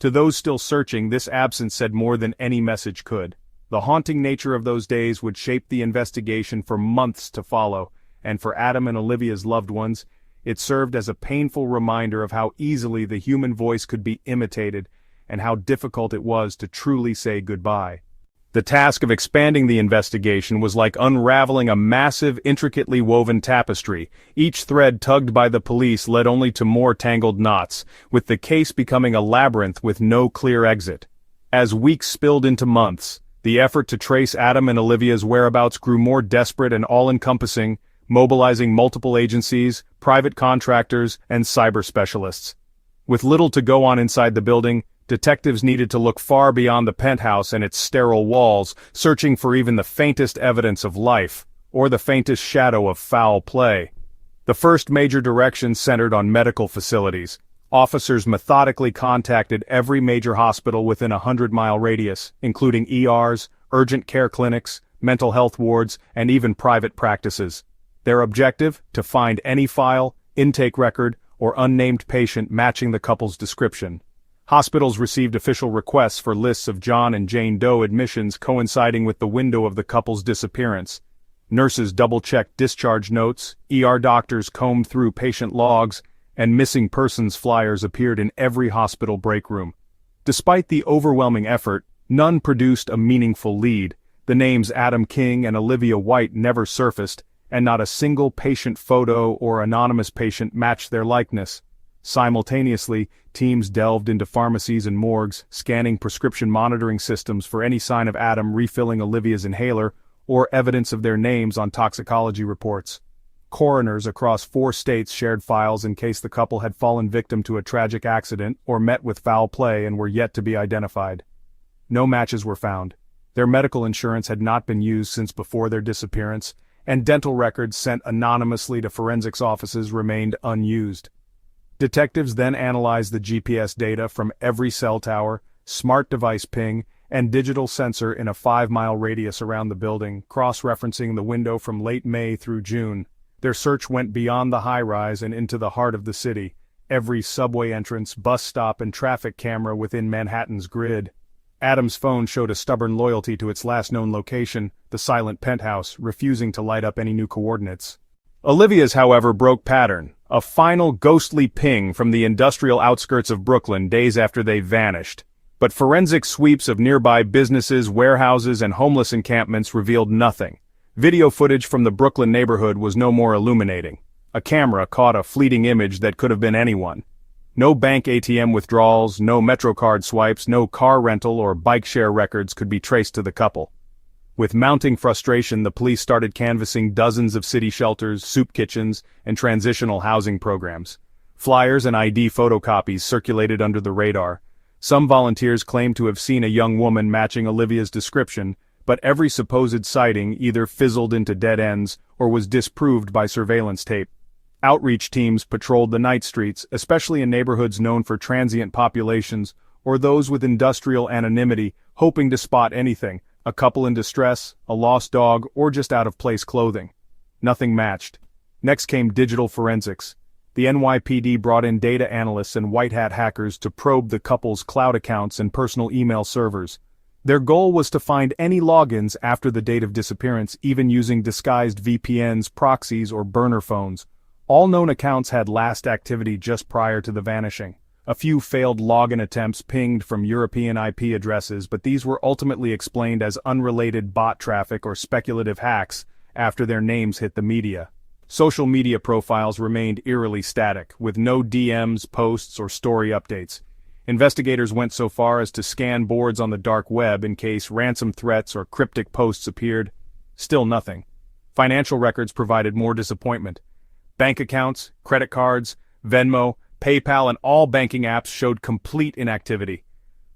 To those still searching, this absence said more than any message could. The haunting nature of those days would shape the investigation for months to follow, and for Adam and Olivia's loved ones, it served as a painful reminder of how easily the human voice could be imitated, and how difficult it was to truly say goodbye. The task of expanding the investigation was like unraveling a massive, intricately woven tapestry. Each thread tugged by the police led only to more tangled knots, with the case becoming a labyrinth with no clear exit. As weeks spilled into months, the effort to trace Adam and Olivia's whereabouts grew more desperate and all-encompassing, mobilizing multiple agencies, private contractors, and cyber specialists. With little to go on inside the building, detectives needed to look far beyond the penthouse and its sterile walls, searching for even the faintest evidence of life, or the faintest shadow of foul play. The first major direction centered on medical facilities. Officers methodically contacted every major hospital within a 100-mile radius, including ERs, urgent care clinics, mental health wards, and even private practices. Their objective: to find any file, intake record, or unnamed patient matching the couple's description. Hospitals received official requests for lists of John and Jane Doe admissions coinciding with the window of the couple's disappearance. Nurses double-checked discharge notes, ER doctors combed through patient logs, and missing persons flyers appeared in every hospital break room. Despite the overwhelming effort, none produced a meaningful lead. The names Adam King and Olivia White never surfaced, and not a single patient photo or anonymous patient matched their likeness. Simultaneously, teams delved into pharmacies and morgues, scanning prescription monitoring systems for any sign of Adam refilling Olivia's inhaler or evidence of their names on toxicology reports. Coroners across 4 states shared files in case the couple had fallen victim to a tragic accident or met with foul play and were yet to be identified. No matches were found. Their medical insurance had not been used since before their disappearance, and dental records sent anonymously to forensics offices remained unused. Detectives then analyzed the GPS data from every cell tower, smart device ping, and digital sensor in a 5-mile radius around the building, cross-referencing the window from late May through June. Their search went beyond the high-rise and into the heart of the city. Every subway entrance, bus stop, and traffic camera within Manhattan's grid. Adam's phone showed a stubborn loyalty to its last known location, the silent penthouse, refusing to light up any new coordinates. Olivia's, however, broke pattern. A final ghostly ping from the industrial outskirts of Brooklyn days after they vanished. But forensic sweeps of nearby businesses, warehouses, and homeless encampments revealed nothing. Video footage from the Brooklyn neighborhood was no more illuminating. A camera caught a fleeting image that could have been anyone. No bank ATM withdrawals, no MetroCard swipes, no car rental or bike share records could be traced to the couple. With mounting frustration, the police started canvassing dozens of city shelters, soup kitchens, and transitional housing programs. Flyers and ID photocopies circulated under the radar. Some volunteers claimed to have seen a young woman matching Olivia's description, but every supposed sighting either fizzled into dead ends or was disproved by surveillance tape. Outreach teams patrolled the night streets, especially in neighborhoods known for transient populations or those with industrial anonymity, hoping to spot anything, a couple in distress, a lost dog, or just out-of-place clothing. Nothing matched. Next came digital forensics. The NYPD brought in data analysts and white-hat hackers to probe the couple's cloud accounts and personal email servers. Their goal was to find any logins after the date of disappearance, even using disguised VPNs, proxies, or burner phones. All known accounts had last activity just prior to the vanishing. A few failed login attempts pinged from European IP addresses, but these were ultimately explained as unrelated bot traffic or speculative hacks after their names hit the media. Social media profiles remained eerily static, with no DMs, posts, or story updates. Investigators went so far as to scan boards on the dark web in case ransom threats or cryptic posts appeared. Still nothing. Financial records provided more disappointment. Bank accounts, credit cards, Venmo, PayPal, and all banking apps showed complete inactivity.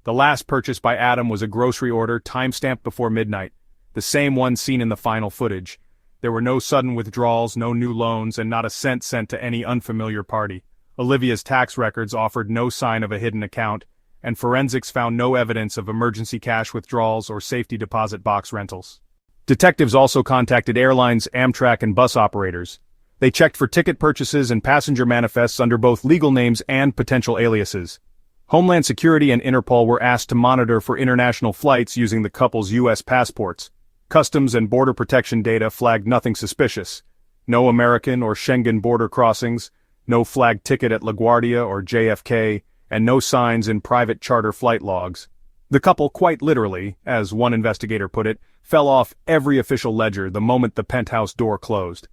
The last purchase by Adam was a grocery order timestamped before midnight, the same one seen in the final footage. There were no sudden withdrawals, no new loans, and not a cent sent to any unfamiliar party. Olivia's tax records offered no sign of a hidden account, and forensics found no evidence of emergency cash withdrawals or safety deposit box rentals. Detectives also contacted airlines, Amtrak, and bus operators. They checked for ticket purchases and passenger manifests under both legal names and potential aliases. Homeland Security and Interpol were asked to monitor for international flights using the couple's U.S. passports. Customs and Border Protection data flagged nothing suspicious. No American or Schengen border crossings, no flagged ticket at LaGuardia or JFK, and no signs in private charter flight logs. The couple quite literally, as one investigator put it, fell off every official ledger the moment the penthouse door closed.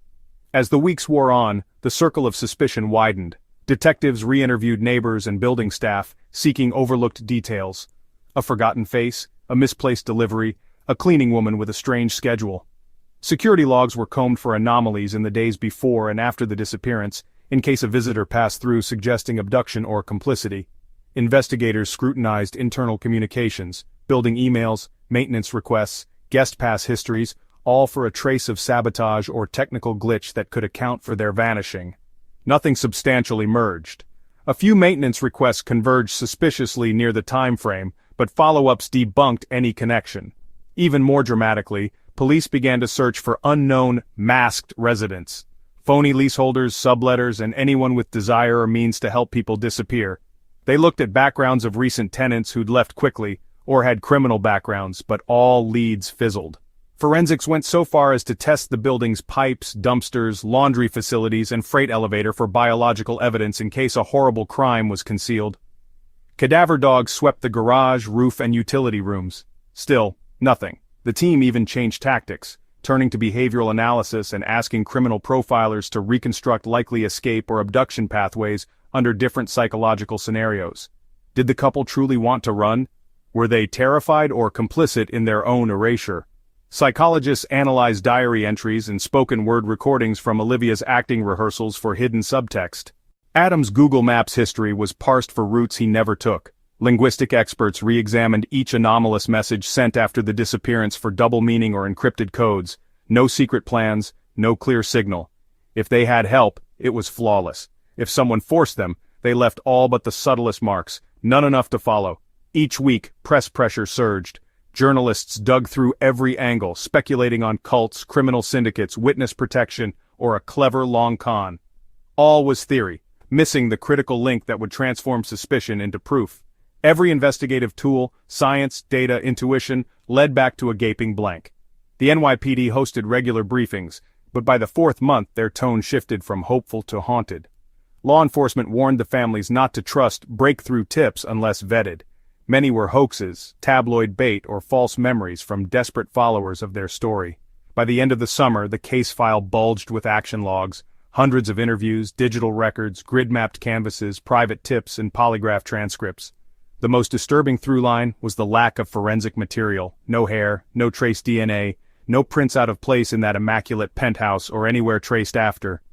As the weeks wore on, the circle of suspicion widened. Detectives re-interviewed neighbors and building staff, seeking overlooked details. A forgotten face, a misplaced delivery, a cleaning woman with a strange schedule. Security logs were combed for anomalies in the days before and after the disappearance, in case a visitor passed through suggesting abduction or complicity. Investigators scrutinized internal communications, building emails, maintenance requests, guest pass histories, all for a trace of sabotage or technical glitch that could account for their vanishing. Nothing substantial emerged. A few maintenance requests converged suspiciously near the time frame, but follow-ups debunked any connection. Even more dramatically, police began to search for unknown, masked residents. Phony leaseholders, subletters, and anyone with desire or means to help people disappear. They looked at backgrounds of recent tenants who'd left quickly, or had criminal backgrounds, but all leads fizzled. Forensics went so far as to test the building's pipes, dumpsters, laundry facilities, and freight elevator for biological evidence in case a horrible crime was concealed. Cadaver dogs swept the garage, roof, and utility rooms. Still, nothing. The team even changed tactics, turning to behavioral analysis and asking criminal profilers to reconstruct likely escape or abduction pathways under different psychological scenarios. Did the couple truly want to run? Were they terrified or complicit in their own erasure? Psychologists analyzed diary entries and spoken-word recordings from Olivia's acting rehearsals for hidden subtext. Adam's Google Maps history was parsed for routes he never took. Linguistic experts re-examined each anomalous message sent after the disappearance for double meaning or encrypted codes. No secret plans, no clear signal. If they had help, it was flawless. If someone forced them, they left all but the subtlest marks, none enough to follow. Each week, press pressure surged. Journalists dug through every angle, speculating on cults, criminal syndicates, witness protection, or a clever long con. All was theory, missing the critical link that would transform suspicion into proof. Every investigative tool, science, data, intuition, led back to a gaping blank. The NYPD hosted regular briefings, but by the fourth month their tone shifted from hopeful to haunted. Law enforcement warned the families not to trust breakthrough tips unless vetted. Many were hoaxes, tabloid bait, or false memories from desperate followers of their story. By the end of the summer, the case file bulged with action logs, hundreds of interviews, digital records, grid-mapped canvases, private tips, and polygraph transcripts. The most disturbing through line was the lack of forensic material. No hair, no trace DNA, no prints out of place in that immaculate penthouse or anywhere traced after.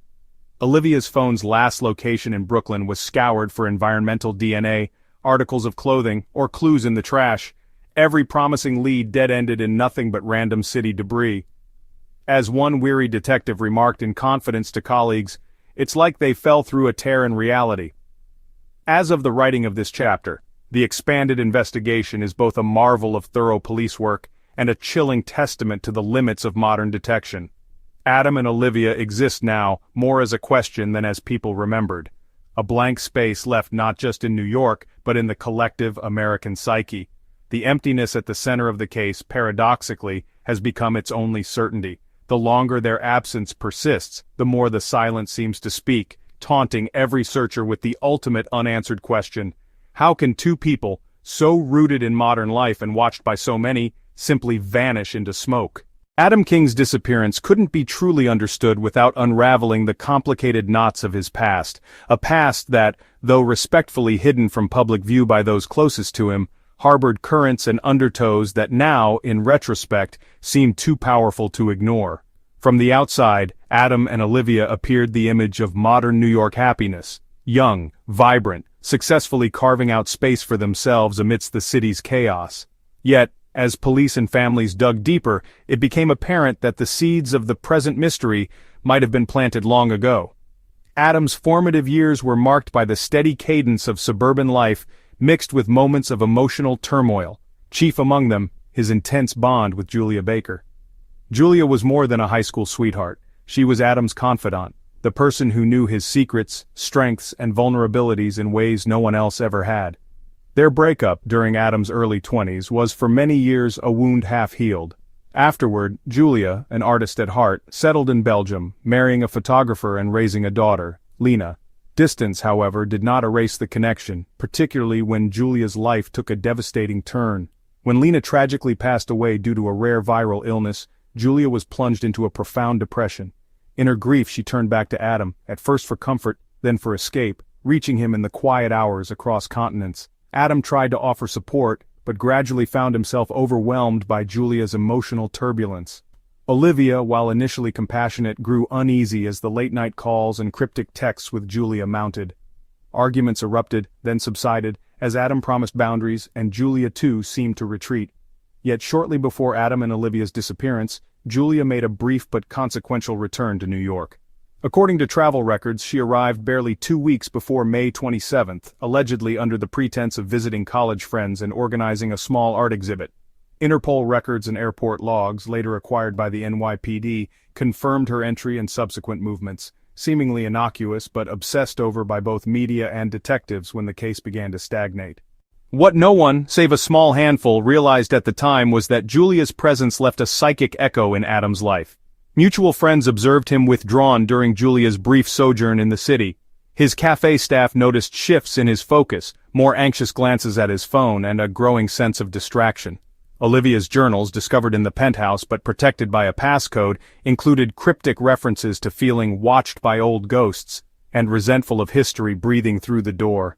Olivia's phone's last location in Brooklyn was scoured for environmental DNA, articles of clothing, or clues in the trash. Every promising lead dead-ended in nothing but random city debris. As one weary detective remarked in confidence to colleagues, "It's like they fell through a tear in reality." As of the writing of this chapter, the expanded investigation is both a marvel of thorough police work and a chilling testament to the limits of modern detection. Adam and Olivia exist now more as a question than as people remembered. A blank space left not just in New York, but in the collective American psyche. The emptiness at the center of the case, paradoxically, has become its only certainty. The longer their absence persists, the more the silence seems to speak, taunting every searcher with the ultimate unanswered question: how can two people, so rooted in modern life and watched by so many, simply vanish into smoke? Adam King's disappearance couldn't be truly understood without unraveling the complicated knots of his past, a past that, though respectfully hidden from public view by those closest to him, harbored currents and undertows that now, in retrospect, seem too powerful to ignore. From the outside, Adam and Olivia appeared the image of modern New York happiness, young, vibrant, successfully carving out space for themselves amidst the city's chaos. Yet, as police and families dug deeper, it became apparent that the seeds of the present mystery might have been planted long ago. Adam's formative years were marked by the steady cadence of suburban life mixed with moments of emotional turmoil, chief among them, his intense bond with Julia Baker. Julia was more than a high school sweetheart. She was Adam's confidant, the person who knew his secrets, strengths, and vulnerabilities in ways no one else ever had. Their breakup during Adam's early 20s was for many years a wound half-healed. Afterward, Julia, an artist at heart, settled in Belgium, marrying a photographer and raising a daughter, Lena. Distance, however, did not erase the connection, particularly when Julia's life took a devastating turn. When Lena tragically passed away due to a rare viral illness, Julia was plunged into a profound depression. In her grief, she turned back to Adam, at first for comfort, then for escape, reaching him in the quiet hours across continents. Adam tried to offer support, but gradually found himself overwhelmed by Julia's emotional turbulence. Olivia, while initially compassionate, grew uneasy as the late-night calls and cryptic texts with Julia mounted. Arguments erupted, then subsided, as Adam promised boundaries, and Julia too seemed to retreat. Yet shortly before Adam and Olivia's disappearance, Julia made a brief but consequential return to New York. According to travel records, she arrived barely 2 weeks before May 27th, allegedly under the pretense of visiting college friends and organizing a small art exhibit. Interpol records and airport logs, later acquired by the NYPD, confirmed her entry and subsequent movements, seemingly innocuous but obsessed over by both media and detectives when the case began to stagnate. What no one, save a small handful, realized at the time was that Julia's presence left a psychic echo in Adam's life. Mutual friends observed him withdrawn during Julia's brief sojourn in the city. His cafe staff noticed shifts in his focus, more anxious glances at his phone, and a growing sense of distraction. Olivia's journals, discovered in the penthouse but protected by a passcode, included cryptic references to feeling watched by old ghosts, and resentful of history breathing through the door.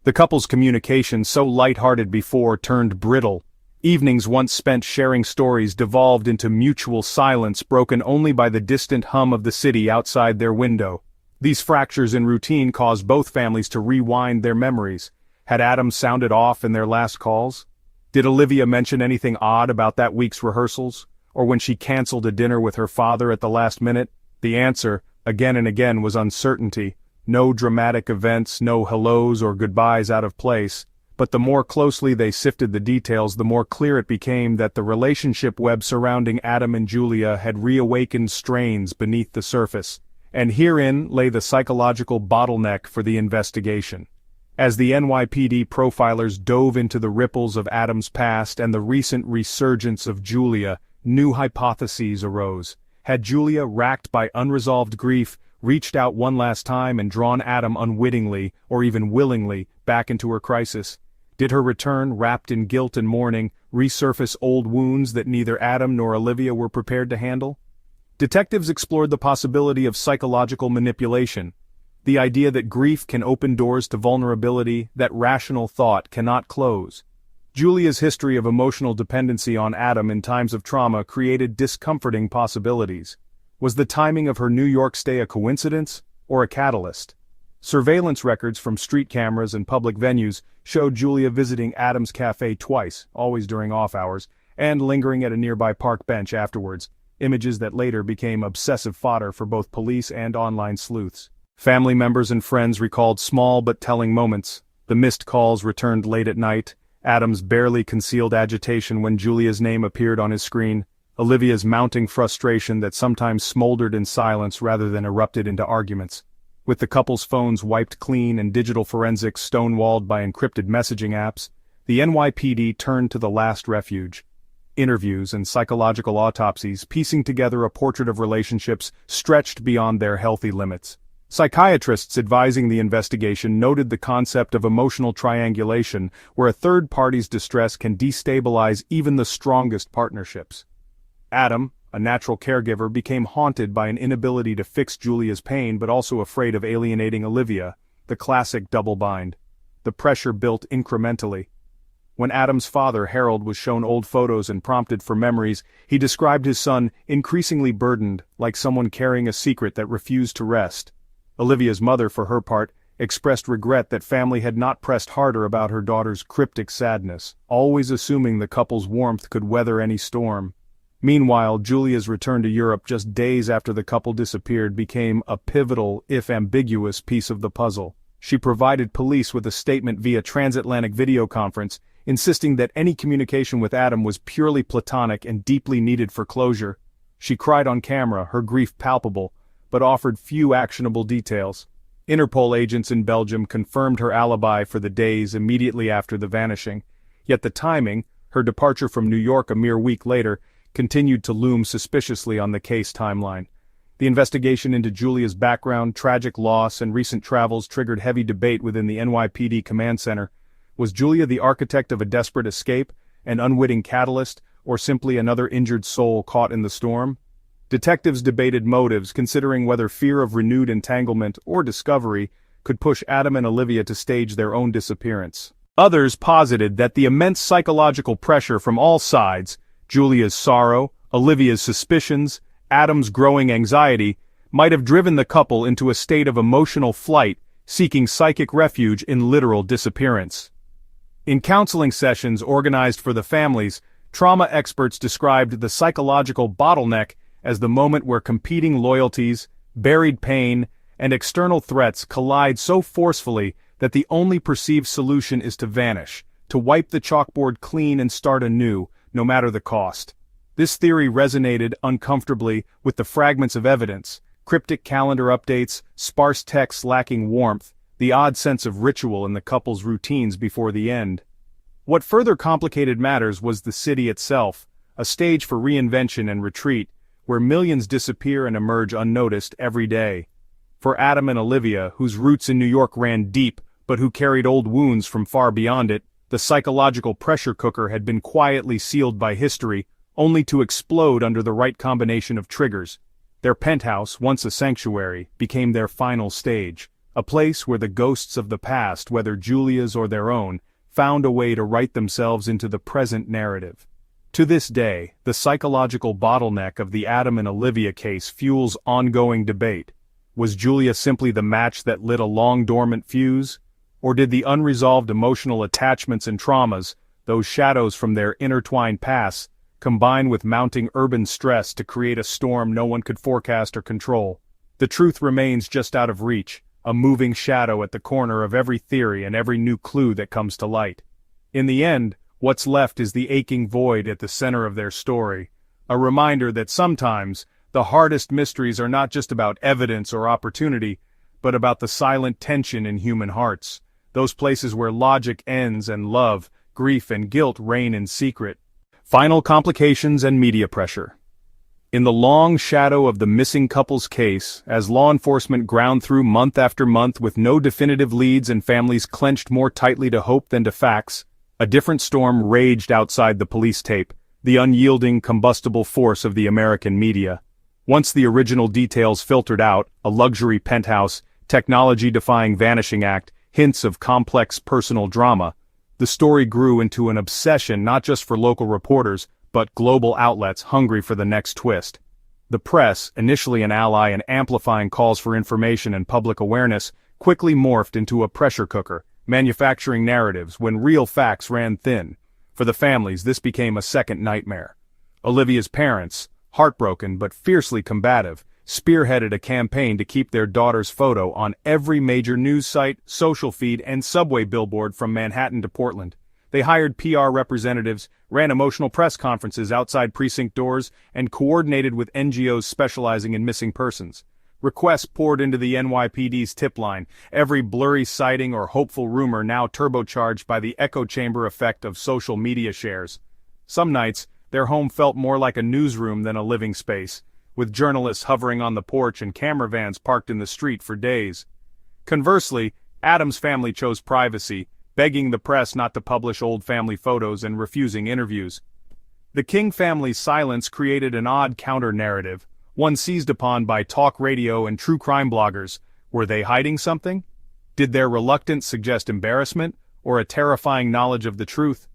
The couple's communication, so light-hearted before, turned brittle. Evenings once spent sharing stories devolved into mutual silence broken only by the distant hum of the city outside their window. These fractures in routine caused both families to rewind their memories. Had Adam sounded off in their last calls? Did Olivia mention anything odd about that week's rehearsals? Or when she canceled a dinner with her father at the last minute? The answer, again and again, was uncertainty. No dramatic events, no hellos or goodbyes out of place. But the more closely they sifted the details, the more clear it became that the relationship web surrounding Adam and Julia had reawakened strains beneath the surface. And herein lay the psychological bottleneck for the investigation. As the NYPD profilers dove into the ripples of Adam's past and the recent resurgence of Julia, new hypotheses arose. Had Julia, racked by unresolved grief, reached out one last time and drawn Adam unwittingly, or even willingly, back into her crisis? Did her return, wrapped in guilt and mourning, resurface old wounds that neither Adam nor Olivia were prepared to handle? Detectives explored the possibility of psychological manipulation, the idea that grief can open doors to vulnerability that rational thought cannot close. Julia's history of emotional dependency on Adam in times of trauma created discomforting possibilities. Was the timing of her New York stay a coincidence, or a catalyst? Surveillance records from street cameras and public venues showed Julia visiting Adam's cafe twice, always during off hours, and lingering at a nearby park bench afterwards. images that later became obsessive fodder for both police and online sleuths. Family members and friends recalled small but telling moments. The missed calls returned late at night, Adam's barely concealed agitation when Julia's name appeared on his screen, Olivia's mounting frustration that sometimes smoldered in silence rather than erupted into arguments. With the couple's phones wiped clean and digital forensics stonewalled by encrypted messaging apps, the NYPD turned to the last refuge. Interviews and psychological autopsies piecing together a portrait of relationships stretched beyond their healthy limits. Psychiatrists advising the investigation noted the concept of emotional triangulation, where a third party's distress can destabilize even the strongest partnerships. Adam, a natural caregiver, became haunted by an inability to fix Julia's pain but also afraid of alienating Olivia, the classic double bind. The pressure built incrementally. When Adam's father, Harold, was shown old photos and prompted for memories, he described his son increasingly burdened, like someone carrying a secret that refused to rest. Olivia's mother, for her part, expressed regret that family had not pressed harder about her daughter's cryptic sadness, always assuming the couple's warmth could weather any storm. Meanwhile, Julia's return to Europe just days after the couple disappeared became a pivotal, if ambiguous, piece of the puzzle. She provided police with a statement via transatlantic video conference, insisting that any communication with Adam was purely platonic and deeply needed for closure. She cried on camera, her grief palpable, but offered few actionable details. Interpol agents in Belgium confirmed her alibi for the days immediately after the vanishing, yet the timing, her departure from New York a mere week later, continued to loom suspiciously on the case timeline. The investigation into Julia's background, tragic loss, and recent travels triggered heavy debate within the NYPD command center. Was Julia the architect of a desperate escape, an unwitting catalyst, or simply another injured soul caught in the storm? Detectives debated motives, considering whether fear of renewed entanglement or discovery could push Adam and Olivia to stage their own disappearance. Others posited that the immense psychological pressure from all sides, Julia's sorrow, Olivia's suspicions, Adam's growing anxiety, might have driven the couple into a state of emotional flight, seeking psychic refuge in literal disappearance. In counseling sessions organized for the families, trauma experts described the psychological bottleneck as the moment where competing loyalties, buried pain, and external threats collide so forcefully that the only perceived solution is to vanish, to wipe the chalkboard clean and start anew, no matter the cost. This theory resonated uncomfortably with the fragments of evidence, cryptic calendar updates, sparse texts lacking warmth, the odd sense of ritual in the couple's routines before the end. What further complicated matters was the city itself, a stage for reinvention and retreat, where millions disappear and emerge unnoticed every day. For Adam and Olivia, whose roots in New York ran deep, but who carried old wounds from far beyond it, the psychological pressure cooker had been quietly sealed by history, only to explode under the right combination of triggers. Their penthouse, once a sanctuary, became their final stage, a place where the ghosts of the past, whether Julia's or their own, found a way to write themselves into the present narrative. To this day, the psychological bottleneck of the Adam and Olivia case fuels ongoing debate. Was Julia simply the match that lit a long-dormant fuse? Or did the unresolved emotional attachments and traumas, those shadows from their intertwined pasts, combine with mounting urban stress to create a storm no one could forecast or control? The truth remains just out of reach, a moving shadow at the corner of every theory and every new clue that comes to light. In the end, what's left is the aching void at the center of their story, a reminder that sometimes, the hardest mysteries are not just about evidence or opportunity, but about the silent tension in human hearts, those places where logic ends and love, grief and guilt reign in secret. Final complications and media pressure. In the long shadow of the missing couple's case, as law enforcement ground through month after month with no definitive leads and families clenched more tightly to hope than to facts, a different storm raged outside the police tape, the unyielding, combustible force of the American media. Once the original details filtered out, a luxury penthouse, technology-defying vanishing act, hints of complex personal drama, the story grew into an obsession not just for local reporters, but global outlets hungry for the next twist. The press, initially an ally in amplifying calls for information and public awareness, quickly morphed into a pressure cooker, manufacturing narratives when real facts ran thin. For the families, this became a second nightmare. Olivia's parents, heartbroken but fiercely combative, spearheaded a campaign to keep their daughter's photo on every major news site, social feed, and subway billboard from Manhattan to Portland. They hired PR representatives, ran emotional press conferences outside precinct doors, and coordinated with NGOs specializing in missing persons. Requests poured into the NYPD's tip line, every blurry sighting or hopeful rumor now turbocharged by the echo chamber effect of social media shares. Some nights, their home felt more like a newsroom than a living space, with journalists hovering on the porch and camera vans parked in the street for days. Conversely, Adam's family chose privacy, begging the press not to publish old family photos and refusing interviews. The King family's silence created an odd counter-narrative, one seized upon by talk radio and true crime bloggers. Were they hiding something? Did their reluctance suggest embarrassment, or a terrifying knowledge of the truth?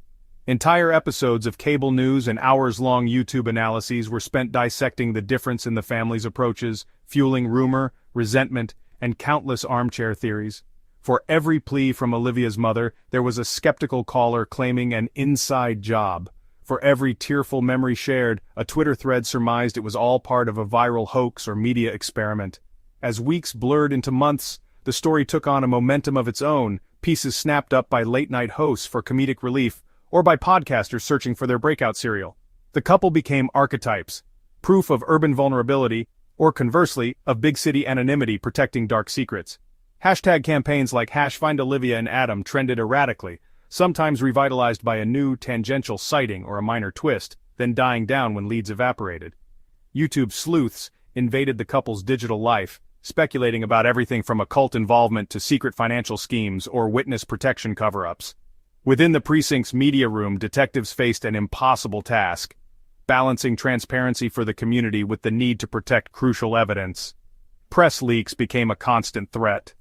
Entire episodes of cable news and hours-long YouTube analyses were spent dissecting the difference in the family's approaches, fueling rumor, resentment, and countless armchair theories. For every plea from Olivia's mother, there was a skeptical caller claiming an inside job. For every tearful memory shared, a Twitter thread surmised it was all part of a viral hoax or media experiment. As weeks blurred into months, the story took on a momentum of its own, pieces snapped up by late-night hosts for comedic relief, or by podcasters searching for their breakout serial. The couple became archetypes, proof of urban vulnerability, or conversely, of big-city anonymity protecting dark secrets. Hashtag campaigns like #FindOlivia and Adam trended erratically, sometimes revitalized by a new, tangential sighting or a minor twist, then dying down when leads evaporated. YouTube sleuths invaded the couple's digital life, speculating about everything from occult involvement to secret financial schemes or witness protection cover-ups. Within the precinct's media room, detectives faced an impossible task, balancing transparency for the community with the need to protect crucial evidence. Press leaks became a constant threat.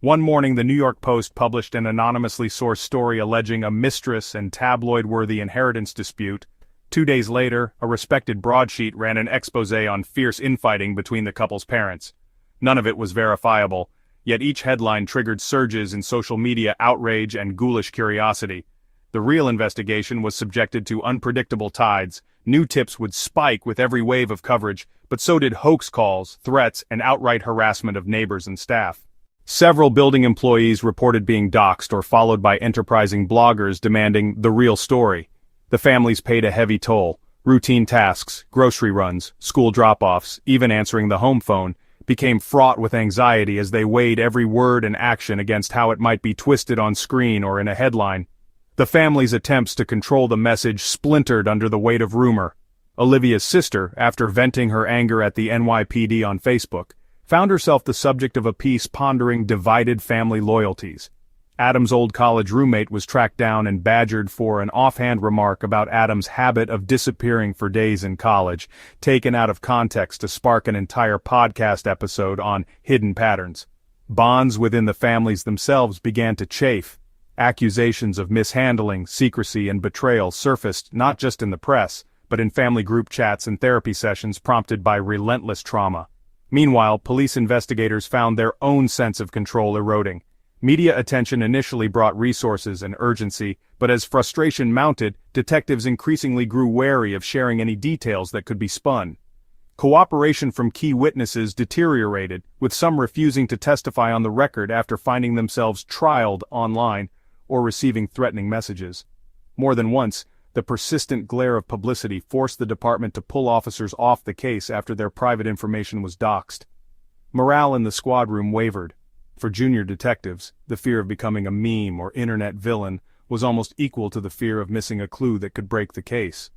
One morning, the New York Post published an anonymously sourced story alleging a mistress and tabloid-worthy inheritance dispute. 2 days later, a respected broadsheet ran an exposé on fierce infighting between the couple's parents. None of it was verifiable, yet each headline triggered surges in social media outrage and ghoulish curiosity. The real investigation was subjected to unpredictable tides. New tips would spike with every wave of coverage, but so did hoax calls, threats, and outright harassment of neighbors and staff. Several building employees reported being doxxed or followed by enterprising bloggers demanding the real story. The families paid a heavy toll. Routine tasks, grocery runs, school drop-offs, even answering the home phone, became fraught with anxiety as they weighed every word and action against how it might be twisted on screen or in a headline. The family's attempts to control the message splintered under the weight of rumor. Olivia's sister, after venting her anger at the NYPD on Facebook, found herself the subject of a piece pondering divided family loyalties. Adam's old college roommate was tracked down and badgered for an offhand remark about Adam's habit of disappearing for days in college, taken out of context to spark an entire podcast episode on hidden patterns. Bonds within the families themselves began to chafe. Accusations of mishandling, secrecy, and betrayal surfaced not just in the press, but in family group chats and therapy sessions prompted by relentless trauma. Meanwhile, police investigators found their own sense of control eroding. Media attention initially brought resources and urgency, but as frustration mounted, detectives increasingly grew wary of sharing any details that could be spun. Cooperation from key witnesses deteriorated, with some refusing to testify on the record after finding themselves trialed online or receiving threatening messages. More than once, the persistent glare of publicity forced the department to pull officers off the case after their private information was doxed. Morale in the squad room wavered. For junior detectives, the fear of becoming a meme or internet villain was almost equal to the fear of missing a clue that could break the case.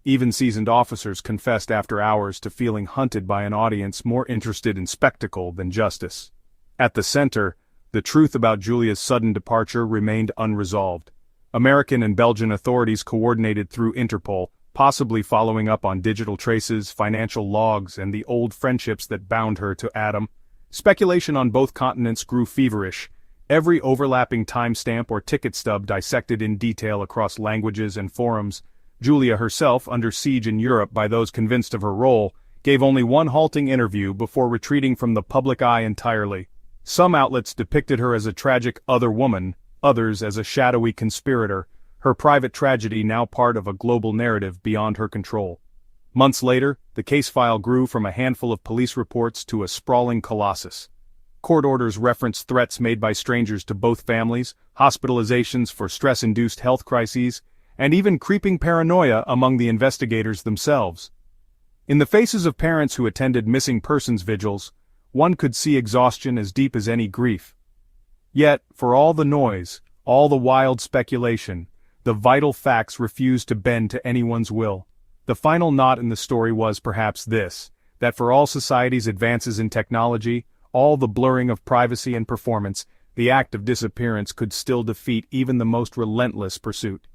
Even seasoned officers confessed after hours to feeling hunted by an audience more interested in spectacle than justice. At the center, the truth about Julia's sudden departure remained unresolved. American and Belgian authorities coordinated through Interpol, possibly following up on digital traces, financial logs, and the old friendships that bound her to Adam. Speculation on both continents grew feverish, every overlapping timestamp or ticket stub dissected in detail across languages and forums. Julia herself, under siege in Europe by those convinced of her role, gave only one halting interview before retreating from the public eye entirely. Some outlets depicted her as a tragic other woman, others as a shadowy conspirator, her private tragedy now part of a global narrative beyond her control. Months later, the case file grew from a handful of police reports to a sprawling colossus. Court orders referenced threats made by strangers to both families, hospitalizations for stress-induced health crises, and even creeping paranoia among the investigators themselves. In the faces of parents who attended missing persons vigils, one could see exhaustion as deep as any grief. Yet, for all the noise, all the wild speculation, the vital facts refused to bend to anyone's will. The final knot in the story was perhaps this, that for all society's advances in technology, all the blurring of privacy and performance, the act of disappearance could still defeat even the most relentless pursuit.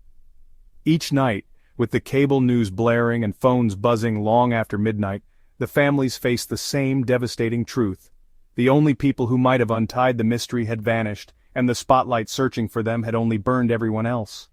Each night, with the cable news blaring and phones buzzing long after midnight, the families faced the same devastating truth. The only people who might have untied the mystery had vanished, and the spotlight searching for them had only burned everyone else.